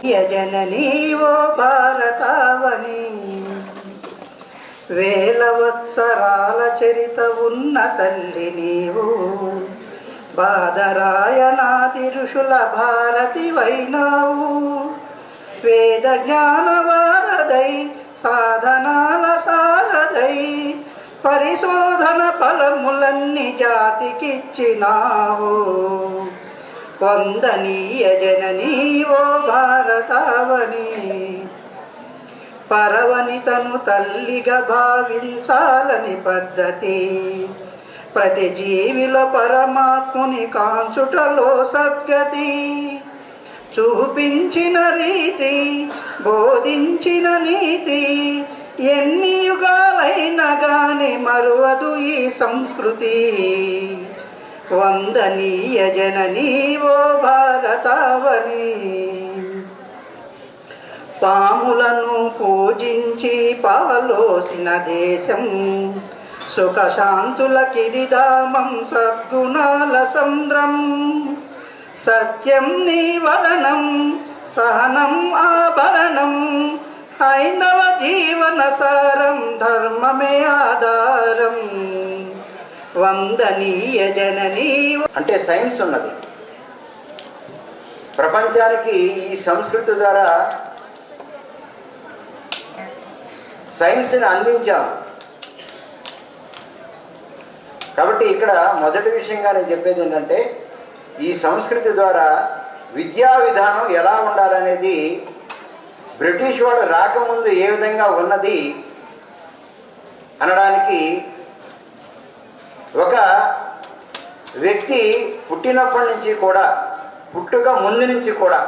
యజననీ ఓ భారతావని, వేల వత్సరాల చరిత ఉన్న తల్లి నీవు, బాదరాయణాది ఋషుల భారతి వైనావు, వేద జ్ఞాన వారదై సాధనాల సారదై, పరిశోధన ఫలములన్నీ జాతికిచ్చినావు, వందనీయ జననీ ఓ భారతావని. పరవనితను తల్లిగా భావించాలని పద్ధతి, ప్రతి జీవిలో పరమాత్ముని కాంచుటలో సద్గతి, చూపించిన రీతి బోధించిన నీతి, ఎన్ని యుగాలైనా గాని మరువదు ఈ సంస్కృతి, వందనీయ జననీ ఓ భారతావని. పాములను పూజించి పాలోసిన దేశం, సుఖశాంతులకిది ధామం సద్గుణాల సంద్రం, సత్యం నీ వదనం సహనం ఆభరణం, హైందవ జీవన సారం ధర్మమే ఆధారం, వందనీయ జననీ. అంటే సైన్స్ ఉన్నది ప్రపంచానికి. ఈ సంస్కృతి ద్వారా సైన్స్ని అందించాం. కాబట్టి ఇక్కడ మొదటి విషయంగా నేను చెప్పేది ఏంటంటే, ఈ సంస్కృతి ద్వారా విద్యా విధానం ఎలా ఉండాలనేది బ్రిటిష్ వాళ్ళు రాకముందు ఏ విధంగా ఉన్నది అనడానికి, ఒక వ్యక్తి పుట్టినప్పటి నుంచి కూడా, పుట్టుక ముందు నుంచి కూడా,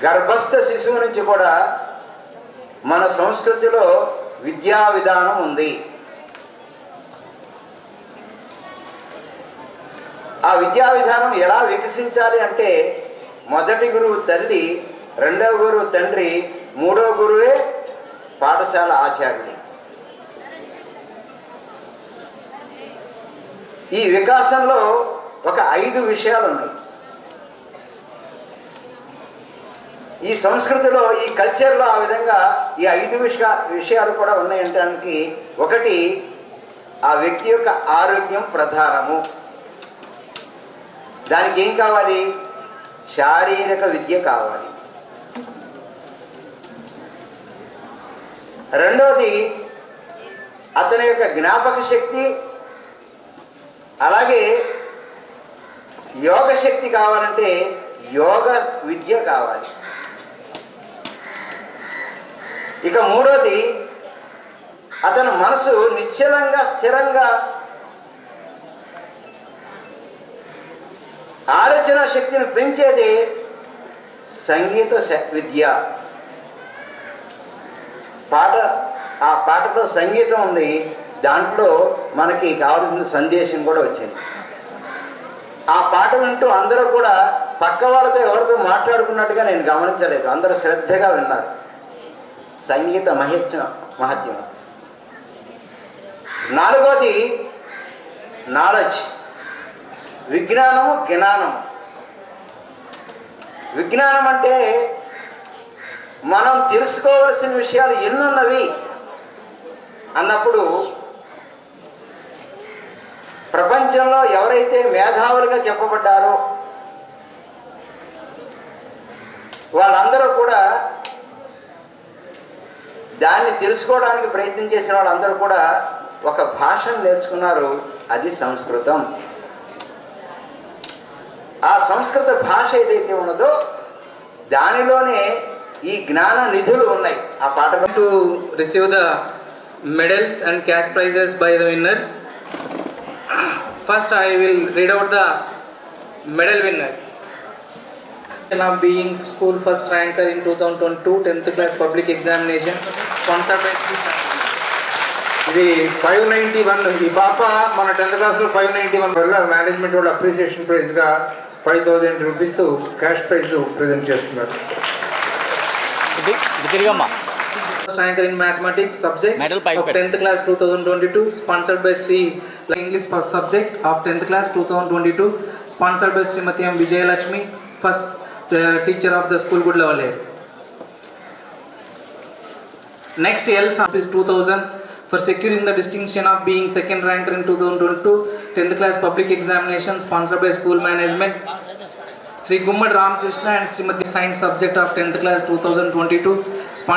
గర్భస్థ శిశువు నుంచి కూడా మన సంస్కృతిలో విద్యా విధానం ఉంది. ఆ విద్యా విధానం ఎలా వికసించాలి అంటే, మొదటి గురువు తల్లి, రెండవ గురువు తండ్రి, మూడవ గురువే పాఠశాల ఆచార్యుడు. ఈ వికాసంలో ఒక 5 విషయాలు ఉన్నాయి. ఈ సంస్కృతిలో, ఈ కల్చర్లో ఆ విధంగా ఈ 5 విషయాలు కూడా ఉన్నాయంటానికి, ఒకటి ఆ వ్యక్తి యొక్క ఆరోగ్యం ప్రధానము. దానికి ఏం కావాలి? శారీరక విద్య కావాలి. రెండోది అతని యొక్క జ్ఞాపక శక్తి, అలాగే యోగ శక్తి కావాలంటే యోగ విద్య కావాలి. ఇక మూడోది, అతని మనసు నిశ్చలంగా స్థిరంగా ఆలోచన శక్తిని పెంచేది సంగీత విద్య. ఆ పాటలో సంగీతం ఉంది, దాంట్లో మనకి కావాల్సిన సందేశం కూడా వచ్చింది. ఆ పాట వింటూ అందరూ కూడా పక్క వాళ్ళతో ఎవరితో మాట్లాడుకున్నట్టుగా నేను గమనించలేదు, అందరూ శ్రద్ధగా విన్నారు. సంగీత మహత్యం. నాలుగోది నాలెడ్జ్, విజ్ఞానము జ్ఞానం. విజ్ఞానం అంటే మనం తెలుసుకోవలసిన విషయాలు ఎన్నున్నవి అన్నప్పుడు, ప్రపంచంలో ఎవరైతే మేధావులుగా చెప్పబడ్డారో వాళ్ళందరూ కూడా దాన్ని తెలుసుకోవడానికి ప్రయత్నం చేసిన వాళ్ళందరూ కూడా ఒక భాషను నేర్చుకున్నారు, అది సంస్కృతం. ఆ సంస్కృత భాష ఏదైతే ఉన్నదో దానిలోనే ఈ జ్ఞాన నిధులు ఉన్నాయి. ఆ పాటలో To receive the medals and cash prizes by the winners. First I will read out the medal winners. Of being school first ranker in 2022 10th class public examination sponsored by school. ఇది 591. ఈ పాప మన 10th క్లాస్లో 591 వల్ల management వాళ్ళు appreciation ప్రైజ్గా 5,000 rupees cash prize present చేస్తున్నారు. First ranker in mathematics subject of 10th class 2022 sponsored by Sri English first subject of 10th class 2022 sponsored by Srimati M. Vijayalakshmi, first teacher of the school Gudlavale. Next L is 2000 for securing the distinction of being second ranker in 2022 10th class public examination sponsored by school management. Sri Gummad Ramakrishna and Srimati science subject of 10th class 2022.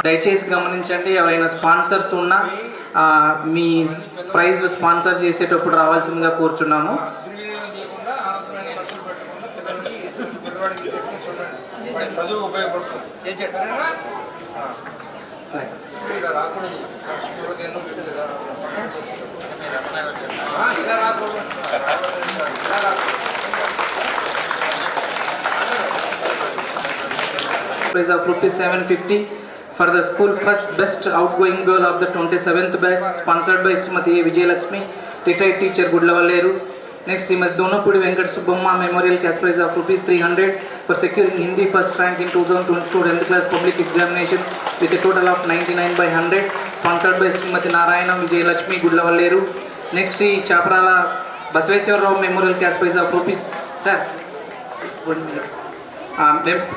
దయచేసి గమనించండి, ఎవరైనా sponsors ఉన్నా మీ praise sponsor చేసేటప్పుడు రావాల్సిందిగా కోరుచున్నాము. Prize of rupees 750 for the school first best outgoing girl of the 27th batch sponsored by Srimati Vijayalakshmi, retired teacher Gudlavaleru. Next, Srimati Donapudi Venkat Subbamma Memorial Cash Prize of rupees 300 for securing Hindi first rank in 2022 10th class public examination with a total of 99 by 100 sponsored by Srimati Narayana Vijayalakshmi Gudlavaleru. Next, Sri Chaprala Basveswar Rao Memorial Cash Prize of rupees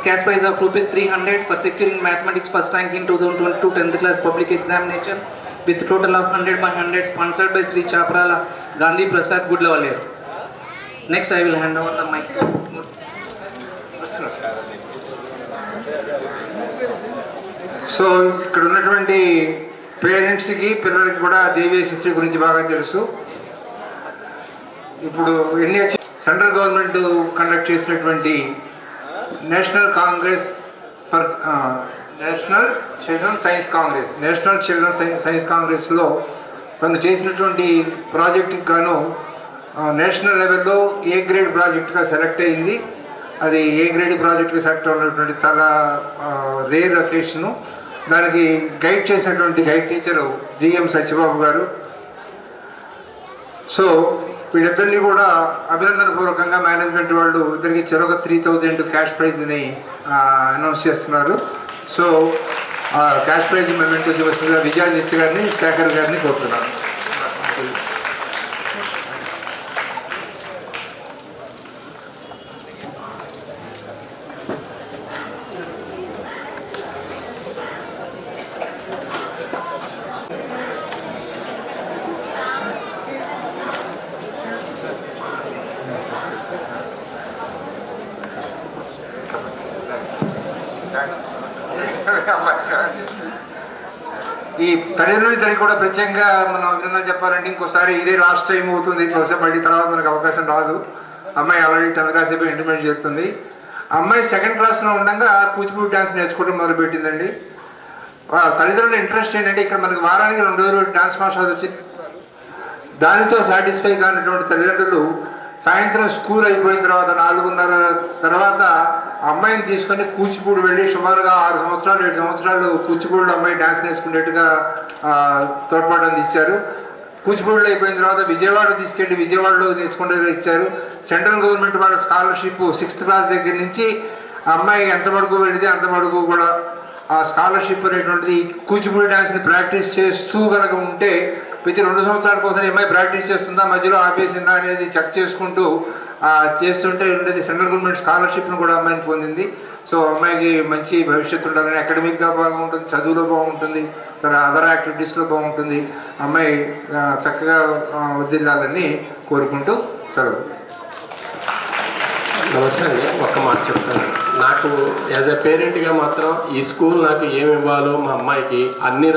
cash prize of rupees 300 for securing mathematics first rank in 2022 10th class public examination with total of 100 by 100 sponsored by Sri Chaprala Gandhi Prasad Gudlavale. Next I will hand over the mic. So ఇక్కడ ఉన్నటువంటి పేరెంట్స్కి పిల్లలకి కూడా దేవి యశస్వి గురించి బాగా తెలుసు. ఇప్పుడు NH central government conduct చేసినటువంటి national Congress for national children science కాంగ్రెస్లో తను చేసినటువంటి ప్రాజెక్టుకి గాను నేషనల్ లెవెల్లో ఏ గ్రేడ్ ప్రాజెక్ట్గా సెలెక్ట్ అయింది. అది ఏ గ్రేడ్ ప్రాజెక్ట్గా సెలెక్ట్ అయినటువంటి చాలా రేర్ అకేషను. దానికి గైడ్ చేసినటువంటి గైడ్ టీచరు జిఎం సత్యబాబు గారు. సో వీళ్ళిద్దరినీ కూడా అభినందనపూర్వకంగా మేనేజ్మెంట్ వాళ్ళు ఇద్దరికి చెరొక 3,000 క్యాష్ ప్రైజ్ని అనౌన్స్ చేస్తున్నారు. సో క్యాష్ ప్రైజ్ మెమెంటోస్ ఇవ్వాల్సిందిగా విజయ్ గారిని శేఖర్ గారిని కోరుతున్నాను. ఈ తల్లిదండ్రులిద్దరికి కూడా ప్రత్యేకంగా మనం అభినందన చెప్పాలంటే ఇంకోసారి ఇదే లాస్ట్ టైం అవుతుంది. ఇంకోసారి మళ్ళీ తర్వాత మనకు అవకాశం రాదు. అమ్మాయి ఆల్రెడీ 10th క్లాస్ అయిపోయి ఇంటర్మీడియట్ చేస్తుంది. అమ్మాయి సెకండ్ క్లాస్లో ఉండగా కూచిపూడి డ్యాన్స్ నేర్చుకోవడం మొదలుపెట్టిందండి. తల్లిదండ్రుల ఇంట్రెస్ట్ ఏంటంటే ఇక్కడ మనకి వారానికి 2 రోజులు డ్యాన్స్ మాస్టర్ వచ్చి దానితో సాటిస్ఫై కానటువంటి తల్లిదండ్రులు సాయంత్రం స్కూల్ అయిపోయిన తర్వాత 4:30 తర్వాత అమ్మాయిని తీసుకొని కూచిపూడి వెళ్ళి సుమారుగా 6 సంవత్సరాలు 7 సంవత్సరాలు కూచిపూడిలో అమ్మాయి డ్యాన్స్ నేర్చుకునేట్టుగా తోడ్పాటు అందించారు. కూచిపూడిలో అయిపోయిన తర్వాత విజయవాడ తీసుకెళ్ళి విజయవాడలో నేర్చుకునేలా ఇచ్చారు. సెంట్రల్ గవర్నమెంట్ వాళ్ళ స్కాలర్షిప్ 6th క్లాస్ దగ్గర నుంచి అమ్మాయి ఎంతవరకు వెళితే అంతవరకు కూడా ఆ స్కాలర్షిప్ అనేటువంటిది కూచిపూడి డ్యాన్స్ని ప్రాక్టీస్ చేస్తూ కనుక ఉంటే ప్రతి 2 సంవత్సరాల కోసం అమ్మాయి ప్రాక్టీస్ చేస్తుందా మధ్యలో ఆపేసిందా అనేది చెక్ చేసుకుంటూ చేస్తుంటే ఉండేది. సెంట్రల్ గవర్నమెంట్ స్కాలర్షిప్ను కూడా అమ్మాయిని పొందింది. సో అమ్మాయికి మంచి భవిష్యత్తు ఉండాలని, అకాడమిక్గా బాగుంటుంది, చదువులో బాగుంటుంది, తన అదర్ యాక్టివిటీస్లో బాగుంటుంది, అమ్మాయి చక్కగా వదిలాలని కోరుకుంటూ సెలవు. నమస్తే అండి. ఒక్క మాట చెప్తాను. నాకు యాజ్ ఎ పేరెంట్గా మాత్రం ఈ స్కూల్ నాకు ఏమి ఇవ్వాలో మా అమ్మాయికి అన్ని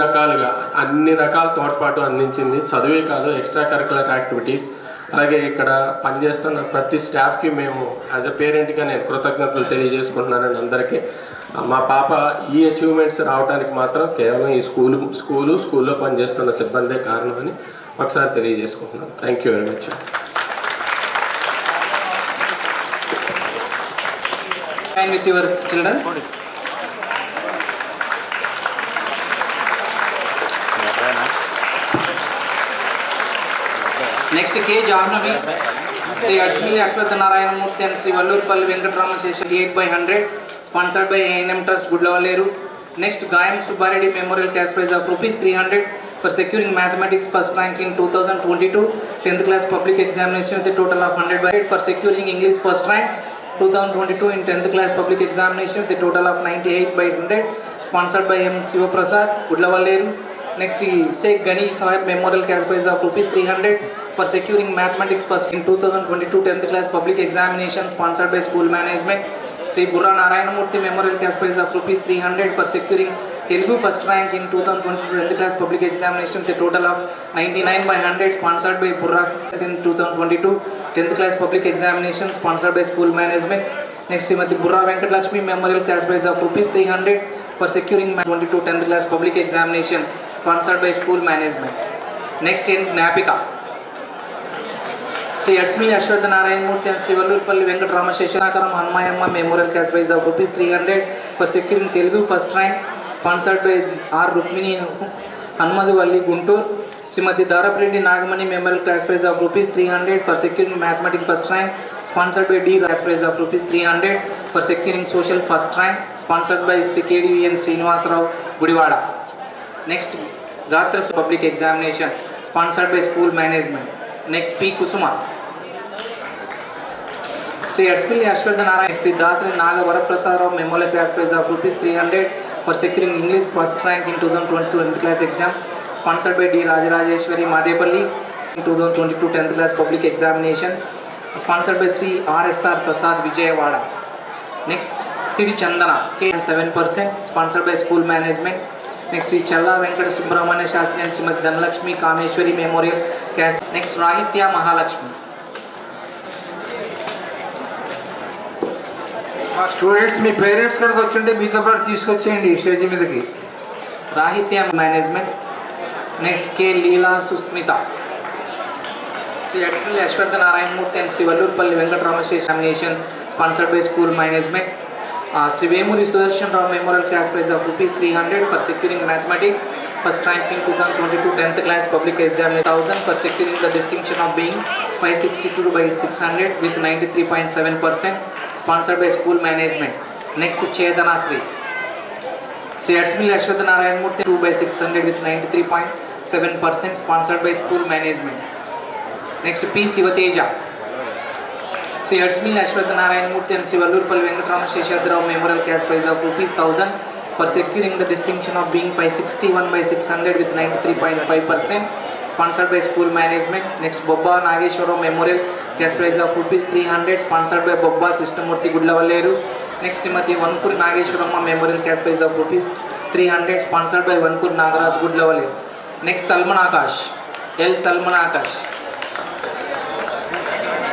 రకాల తోడ్పాటు అందించింది. చదువే కాదు, ఎక్స్ట్రా కరికులర్ యాక్టివిటీస్, అలాగే ఇక్కడ పనిచేస్తున్న ప్రతి స్టాఫ్కి మేము యాజ్ ఎ పేరెంట్గా నేను కృతజ్ఞతలు తెలియజేసుకుంటున్నాను అందరికీ. మా పాప ఈ అచీవ్మెంట్స్ రావడానికి మాత్రం కేవలం ఈ స్కూల్లో పనిచేస్తున్న సిబ్బందే కారణమని ఒకసారి తెలియజేసుకుంటున్నాను. Thank you very much. And with your children. Next K. Jahnavi, Sri Adshmili Ashwatha Narayana Murthy and Sri Vallurpalli Venkatrama Session 8/100, sponsored by A&M Trust Gudlavaleru. Next Gayam Subbareddy Memorial Cash Prize of ₹300 for securing mathematics first rank in 2022 10th class public examination with a total of 100 for securing English first rank 2022 in 10th class public examination with a total of 98/100, sponsored by M. Sivaprasad, Gudlavaleru. Next, Sheikh Ganesh Sahib Memorial Cash Prize of ₹300 for securing mathematics first in 2022 10th class public examination, sponsored by school management. Sri Burra Narayanamurthy Memorial Cash Prize of ₹300 for securing Telugu first rank in 2022 10th class public examination with a total of 99/100, sponsored by Burra in 2022 10th class public examination, sponsored by school management. Next, Srimati Burra Venkatalakshmi Memorial Cash Prize of ₹300 for securing 2022 10th class public examination, sponsored by school management. Next, in Napika, Sri Adshmili Ashwatha Narayana Murthy and Sri Vallurpalli Venkatrama Seshanakaram Hanmayamma Memorial Cash Prize of ₹300 for securing Telugu first rank, sponsored by R. Rukmini Hanmaduvalli Guntur. Srimati Darapareddy Nagamani Memorial Cash Prize of ₹300 for securing mathematics first rank, sponsored by D. Cash Prize of ₹300 for securing social first rank, sponsored by Sri KDVN Srinivasarao Gudivada. Next, Gatra public examination, sponsored by school management. Next, P. Kusuma. Sri Adshmili Ashwatha Narayana, Sri Dasari Naga Varaprasarao Memorial Cash Prize of ₹300 for securing English first rank in 2022 10th class exam, sponsored by D. Rajarajeshwari Madepalli in 2022 10th class public examination, sponsored by Sri R.S.R. Prasad Vijayawada. Next, Sri Chandana K 7%, sponsored by school management. Next, Sri Challa Venkata Subramanya Shastri and Srimati Dhanalakshmi Kameshwari Memorial Cash. Next, Rahitya Mahalakshmi. మా students మీ parents కనుక వచ్చుంటే మీతో పాటు తీసుకొచ్చేయండి stage మీదకి. Rahitya Management. Next, K. Leela Susmita. Sri Adshmili Ashwatha Narayana Murthy and Sri Vallurpalli Venkatrama Examination, sponsored by school management. Sri Vemuri Sudarshan Rao Memorial Cash Prize of ₹300 for securing mathematics first rank in 2022 10th class public examination, 1000 for securing the distinction of being 562/600 with 93.7%, sponsored by school management. Next, Chedana Sri. Sri Adshmili Ashwatha Narayana Murthy 2/600 with 93.7%, sponsored by school management. Next, P. Sivateja. Sri Adshmili Ashwatha Narayana Murthy and Sri Vallurpalli Venkatrama Seshadrao Memorial Cash Prize of ₹1000 for securing the distinction of being 561/600 with 93.5%, sponsored by school management. Next, Bobba Nageshwarao Memorial Cash Prize of ₹300, sponsored by Bobba Krishnamurthy Gudlavaleru. Next, Srimati Vanpuri Nageshwaramma Memorial Cash Prize of ₹300, sponsored by Vanpur Nagaraj Gudlavaleru. Next, Salman Akash, L. Salman Akash.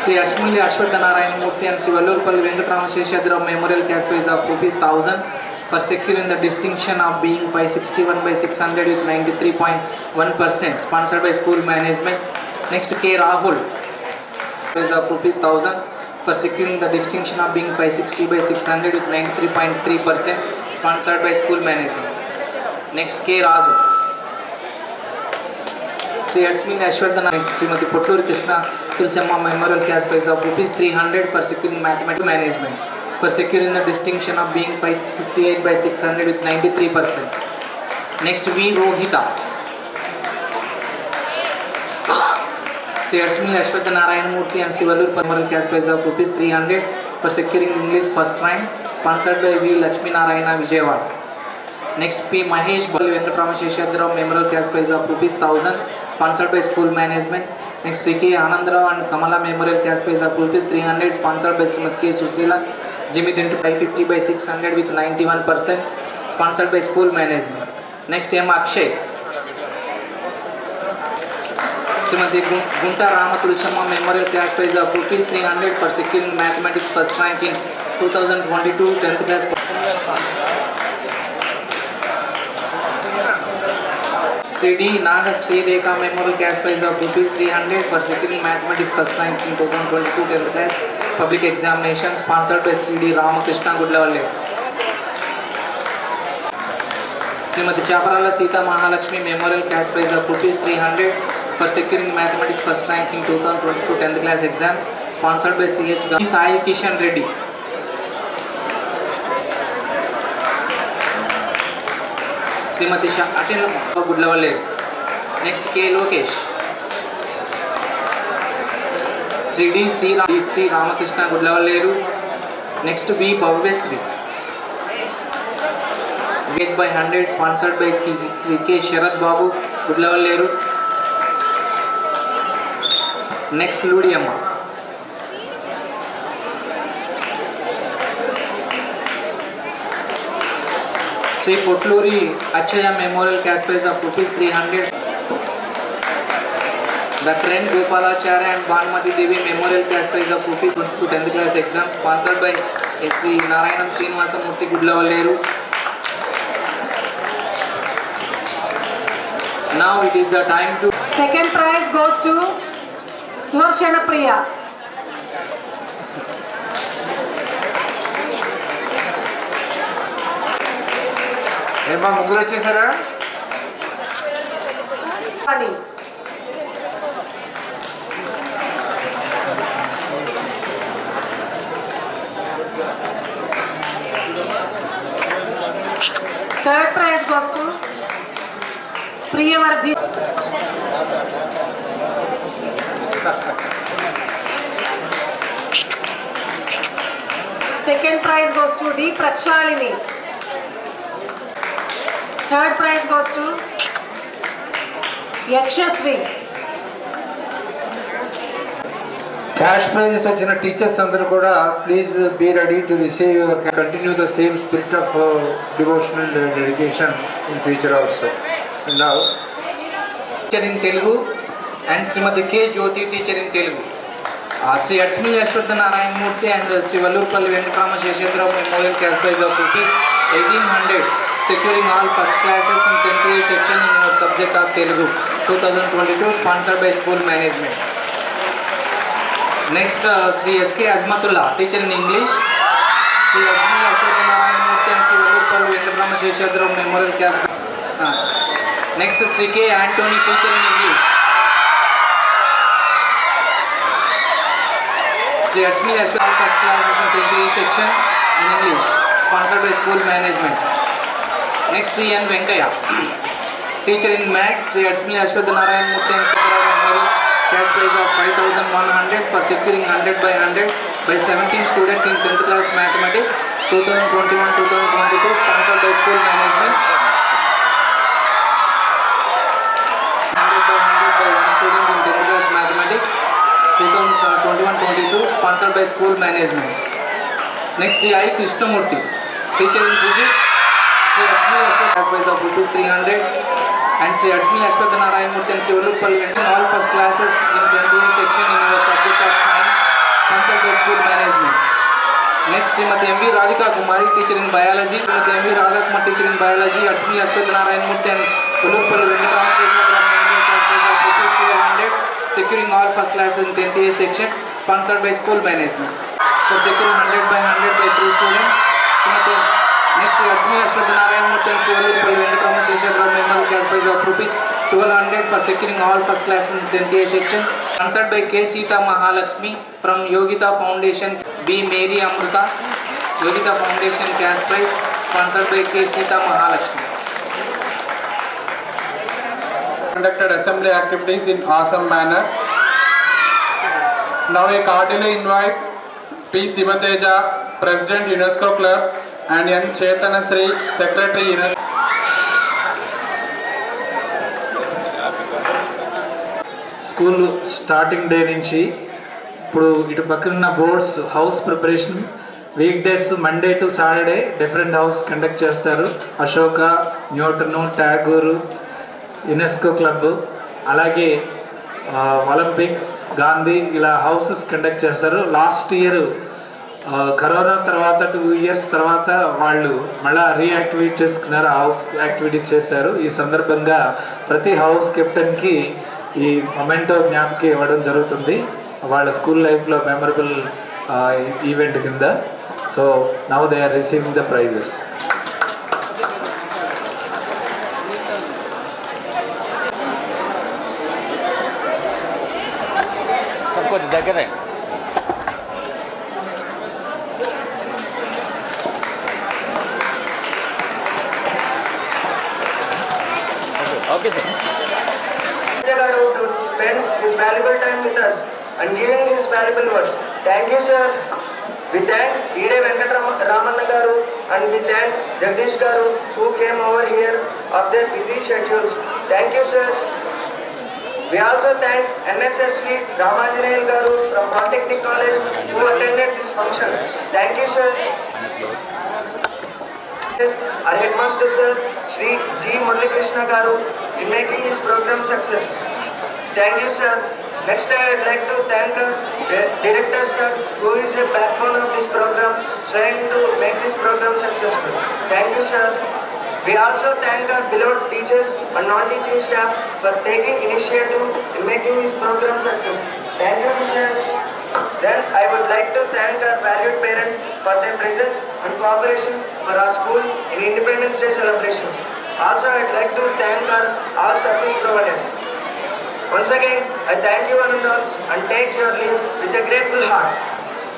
Sri Ashmuli Ashwatha Narayan Murthy and Sri Vallurpalli Venkatrama Sheshadrao Memorial Cash Prize of ₹1000 for securing the distinction of being 561 by 600 with 93.1%, sponsored by school management. Next, K. Rahul, prize of ₹1000 for securing the distinction of being 560 by 600 with 93.3%, sponsored by school management. Next, K. Raju. Sri Ashmili Ashwatha Narayan, Srimati Potturi Krishna Tulsamma Memorial Cash Prize of ₹300 for securing mathematical management, for securing the distinction of being 558 by 600 with 93%. Next, V. Rohita. Sri Ashmili Ashwatha Narayan Murthy and Sri Vallurpalli Memorial Cash Prize of ₹300 for securing English first rank, sponsored by V. Lakshmi Narayana Vijayawada. Next, P. Mahesh Balli Venkatrama Sheshadrao Memorial Cash Prize of ₹1000, sponsored by school management. Next, Sri K. Anandrao and Kamala Memorial Cash Prize of ₹300, sponsored by Srimati K. Susila Jimmy into 550 by 600 with 91%, sponsored by school management. Next, M. Akshay. Srimati Gunta Ramatulshamma Memorial Cash Prize of ₹300 for securing mathematics first rank in 2022 10th class. Sri D. Naga Sri Rekha Memorial Cash Prize of ₹300 for securing mathematics first rank in 2022 10th class public examination, sponsored by Sri D. Ramakrishna Gudlavalle. Srimati Chaparala Sita Mahalakshmi Memorial Cash Prize of ₹300 for securing mathematics first rank in 2022 10th class exams, sponsored by CH Sai Kishan Reddy. Srimati Atilama Gudlavalle. Next, K. Lokesh. Sri D. Sri Ramakrishna Gudlavalleru. Next, B. Bhavyasri. Get by 100, sponsored by Sri K. Sharad Babu Gudlavalleru. Next, Ludiamma. Sri Potluri Achaya Memorial Cash Prize of ₹300. The Kren Gopalacharya and Bhanumati Devi Memorial Cash Prize of ₹22 10th class exam, sponsored by Sri Narayanam Srinivasa Murthy Gudlavalleru. Now it is the time to. Second prize goes to Suharshana Priya. ఏమా ముగ్గురు వచ్చేసారా? Third prize goes to Priyavardhi. Second prize goes to D. Prakshalini. Third prize goes to Yakshasri. Cash prizes వచ్చిన teachers అందరూ కూడా please be ready to receive your continue the same spirit of devotional dedication in future also. Now teacher in Telugu and Shrimati K. Jyoti teacher in Telugu. Sri Ashmili Ashwatha Narayan Murthy and Sri Vallurpalli Venkatrama Sheshadrao Memorial Cash Prize of ₹1800, securing all first classes in 10th year section in your subject of Telugu 2022, sponsored by school management. Next, Sri S.K. Azmatullah, teacher in English. Sri Ashmili Ashwatha Narayan Murthy and Sri Vallurpalli Venkatrama Sheshadrao Memorial Cash Prize. Next, Sri K. Anthony, teacher in English. Sri Ashmili Ashwatha first classes in 10th year section in English, sponsored by school management. Next, Sri N. Venkaya, teacher in Maths. Sri Ashmili Ashwatha Narayan Murthy and Sri Memorial Cash Prize of 5100 for securing 100 by 100 by 17 students in 10th class mathematics 2021-2022, sponsored by school management. 100 by 100 by one student in 10th class mathematics 2021-22, sponsored by school management. Next, Sri I. Krishnamurthy, teacher in physics. Sri Ashmili Ashwatha Cash Prize of ₹300 and Sri Ashmili Ashwatha Narayan Murthy and Sri Vallurpalli in all first classes in 20 section in our subject of science, sponsored by school management. Next, Srimati M.V. Radhika Kumari, teacher in biology. Srimati M.V. Radha Kumar, teacher in biology. Ashmi Ashwat Narayan Murthy and Ulupalli Venkataraman, securing all first class in 10th A section, sponsored by school management. For securing 100 by 3 students. Next, Ashmi Ashwat Narayan Murthy and Ulupalli Venkataraman, member cash prize of ₹1200 for securing all first class in 10th A section. Sponsored by K. Sita Mahalakshmi from Yogita Foundation, B. Mary Amruta, Yogita Foundation cash prize, sponsored by K. Sita Mahalakshmi. Conducted assembly activities in awesome manner. Now I cordially invite P. Sivateja, President UNESCO Club, and N. Chetanasri, Secretary UNESCO. School starting day నుంచి ఇప్పుడు ఇటు పక్కన boards house preparation week days Monday to Saturday different house conduct చేస్తారు. Ashoka, Newton, ట్యాగూరు, UNESCO club, అలాగే Olympic, Gandhi ఇలా houses conduct చేస్తారు. Last year corona తర్వాత 2 years తర్వాత వాళ్ళు మళ్ళీ రీయాక్టివేట్ చేసుకున్నారు, హౌస్ యాక్టివిటీస్ చేశారు. ఈ సందర్భంగా ప్రతి హౌస్ కెప్టెన్కి ఈ మొమెంటో జ్ఞాపకి ఇవ్వడం జరుగుతుంది వాళ్ళ స్కూల్ లైఫ్లో మెమరబుల్ ఈవెంట్ కింద. So now they are receiving the prizes. దగ్గర okay sir. To spend his valuable time with us and giving his valuable words. Thank you, sir. We thank E.D. Venkataraman garu and we thank Jagdish garu who came over here of their busy schedules. Thank you, sirs. We also thank NSSV Ramanjaneyal garu from Polytechnic College who attended this function. Thank you, sir. Our headmaster sir, Shri G. Murali Krishna garu, in making this program success. Thank you, sir. Next, I would like to thank our director, sir, who is a backbone of this program, trying to make this program successful. Thank you, sir. We also thank our beloved teachers and non-teaching staff for taking initiative in making this program success. Thank you, teachers. Then, I would like to thank our valued parents for their presence and cooperation for our school in Independence Day celebrations. Also, I would like to thank our all service providers. Once again, I thank you one and all and take your leave with a grateful heart.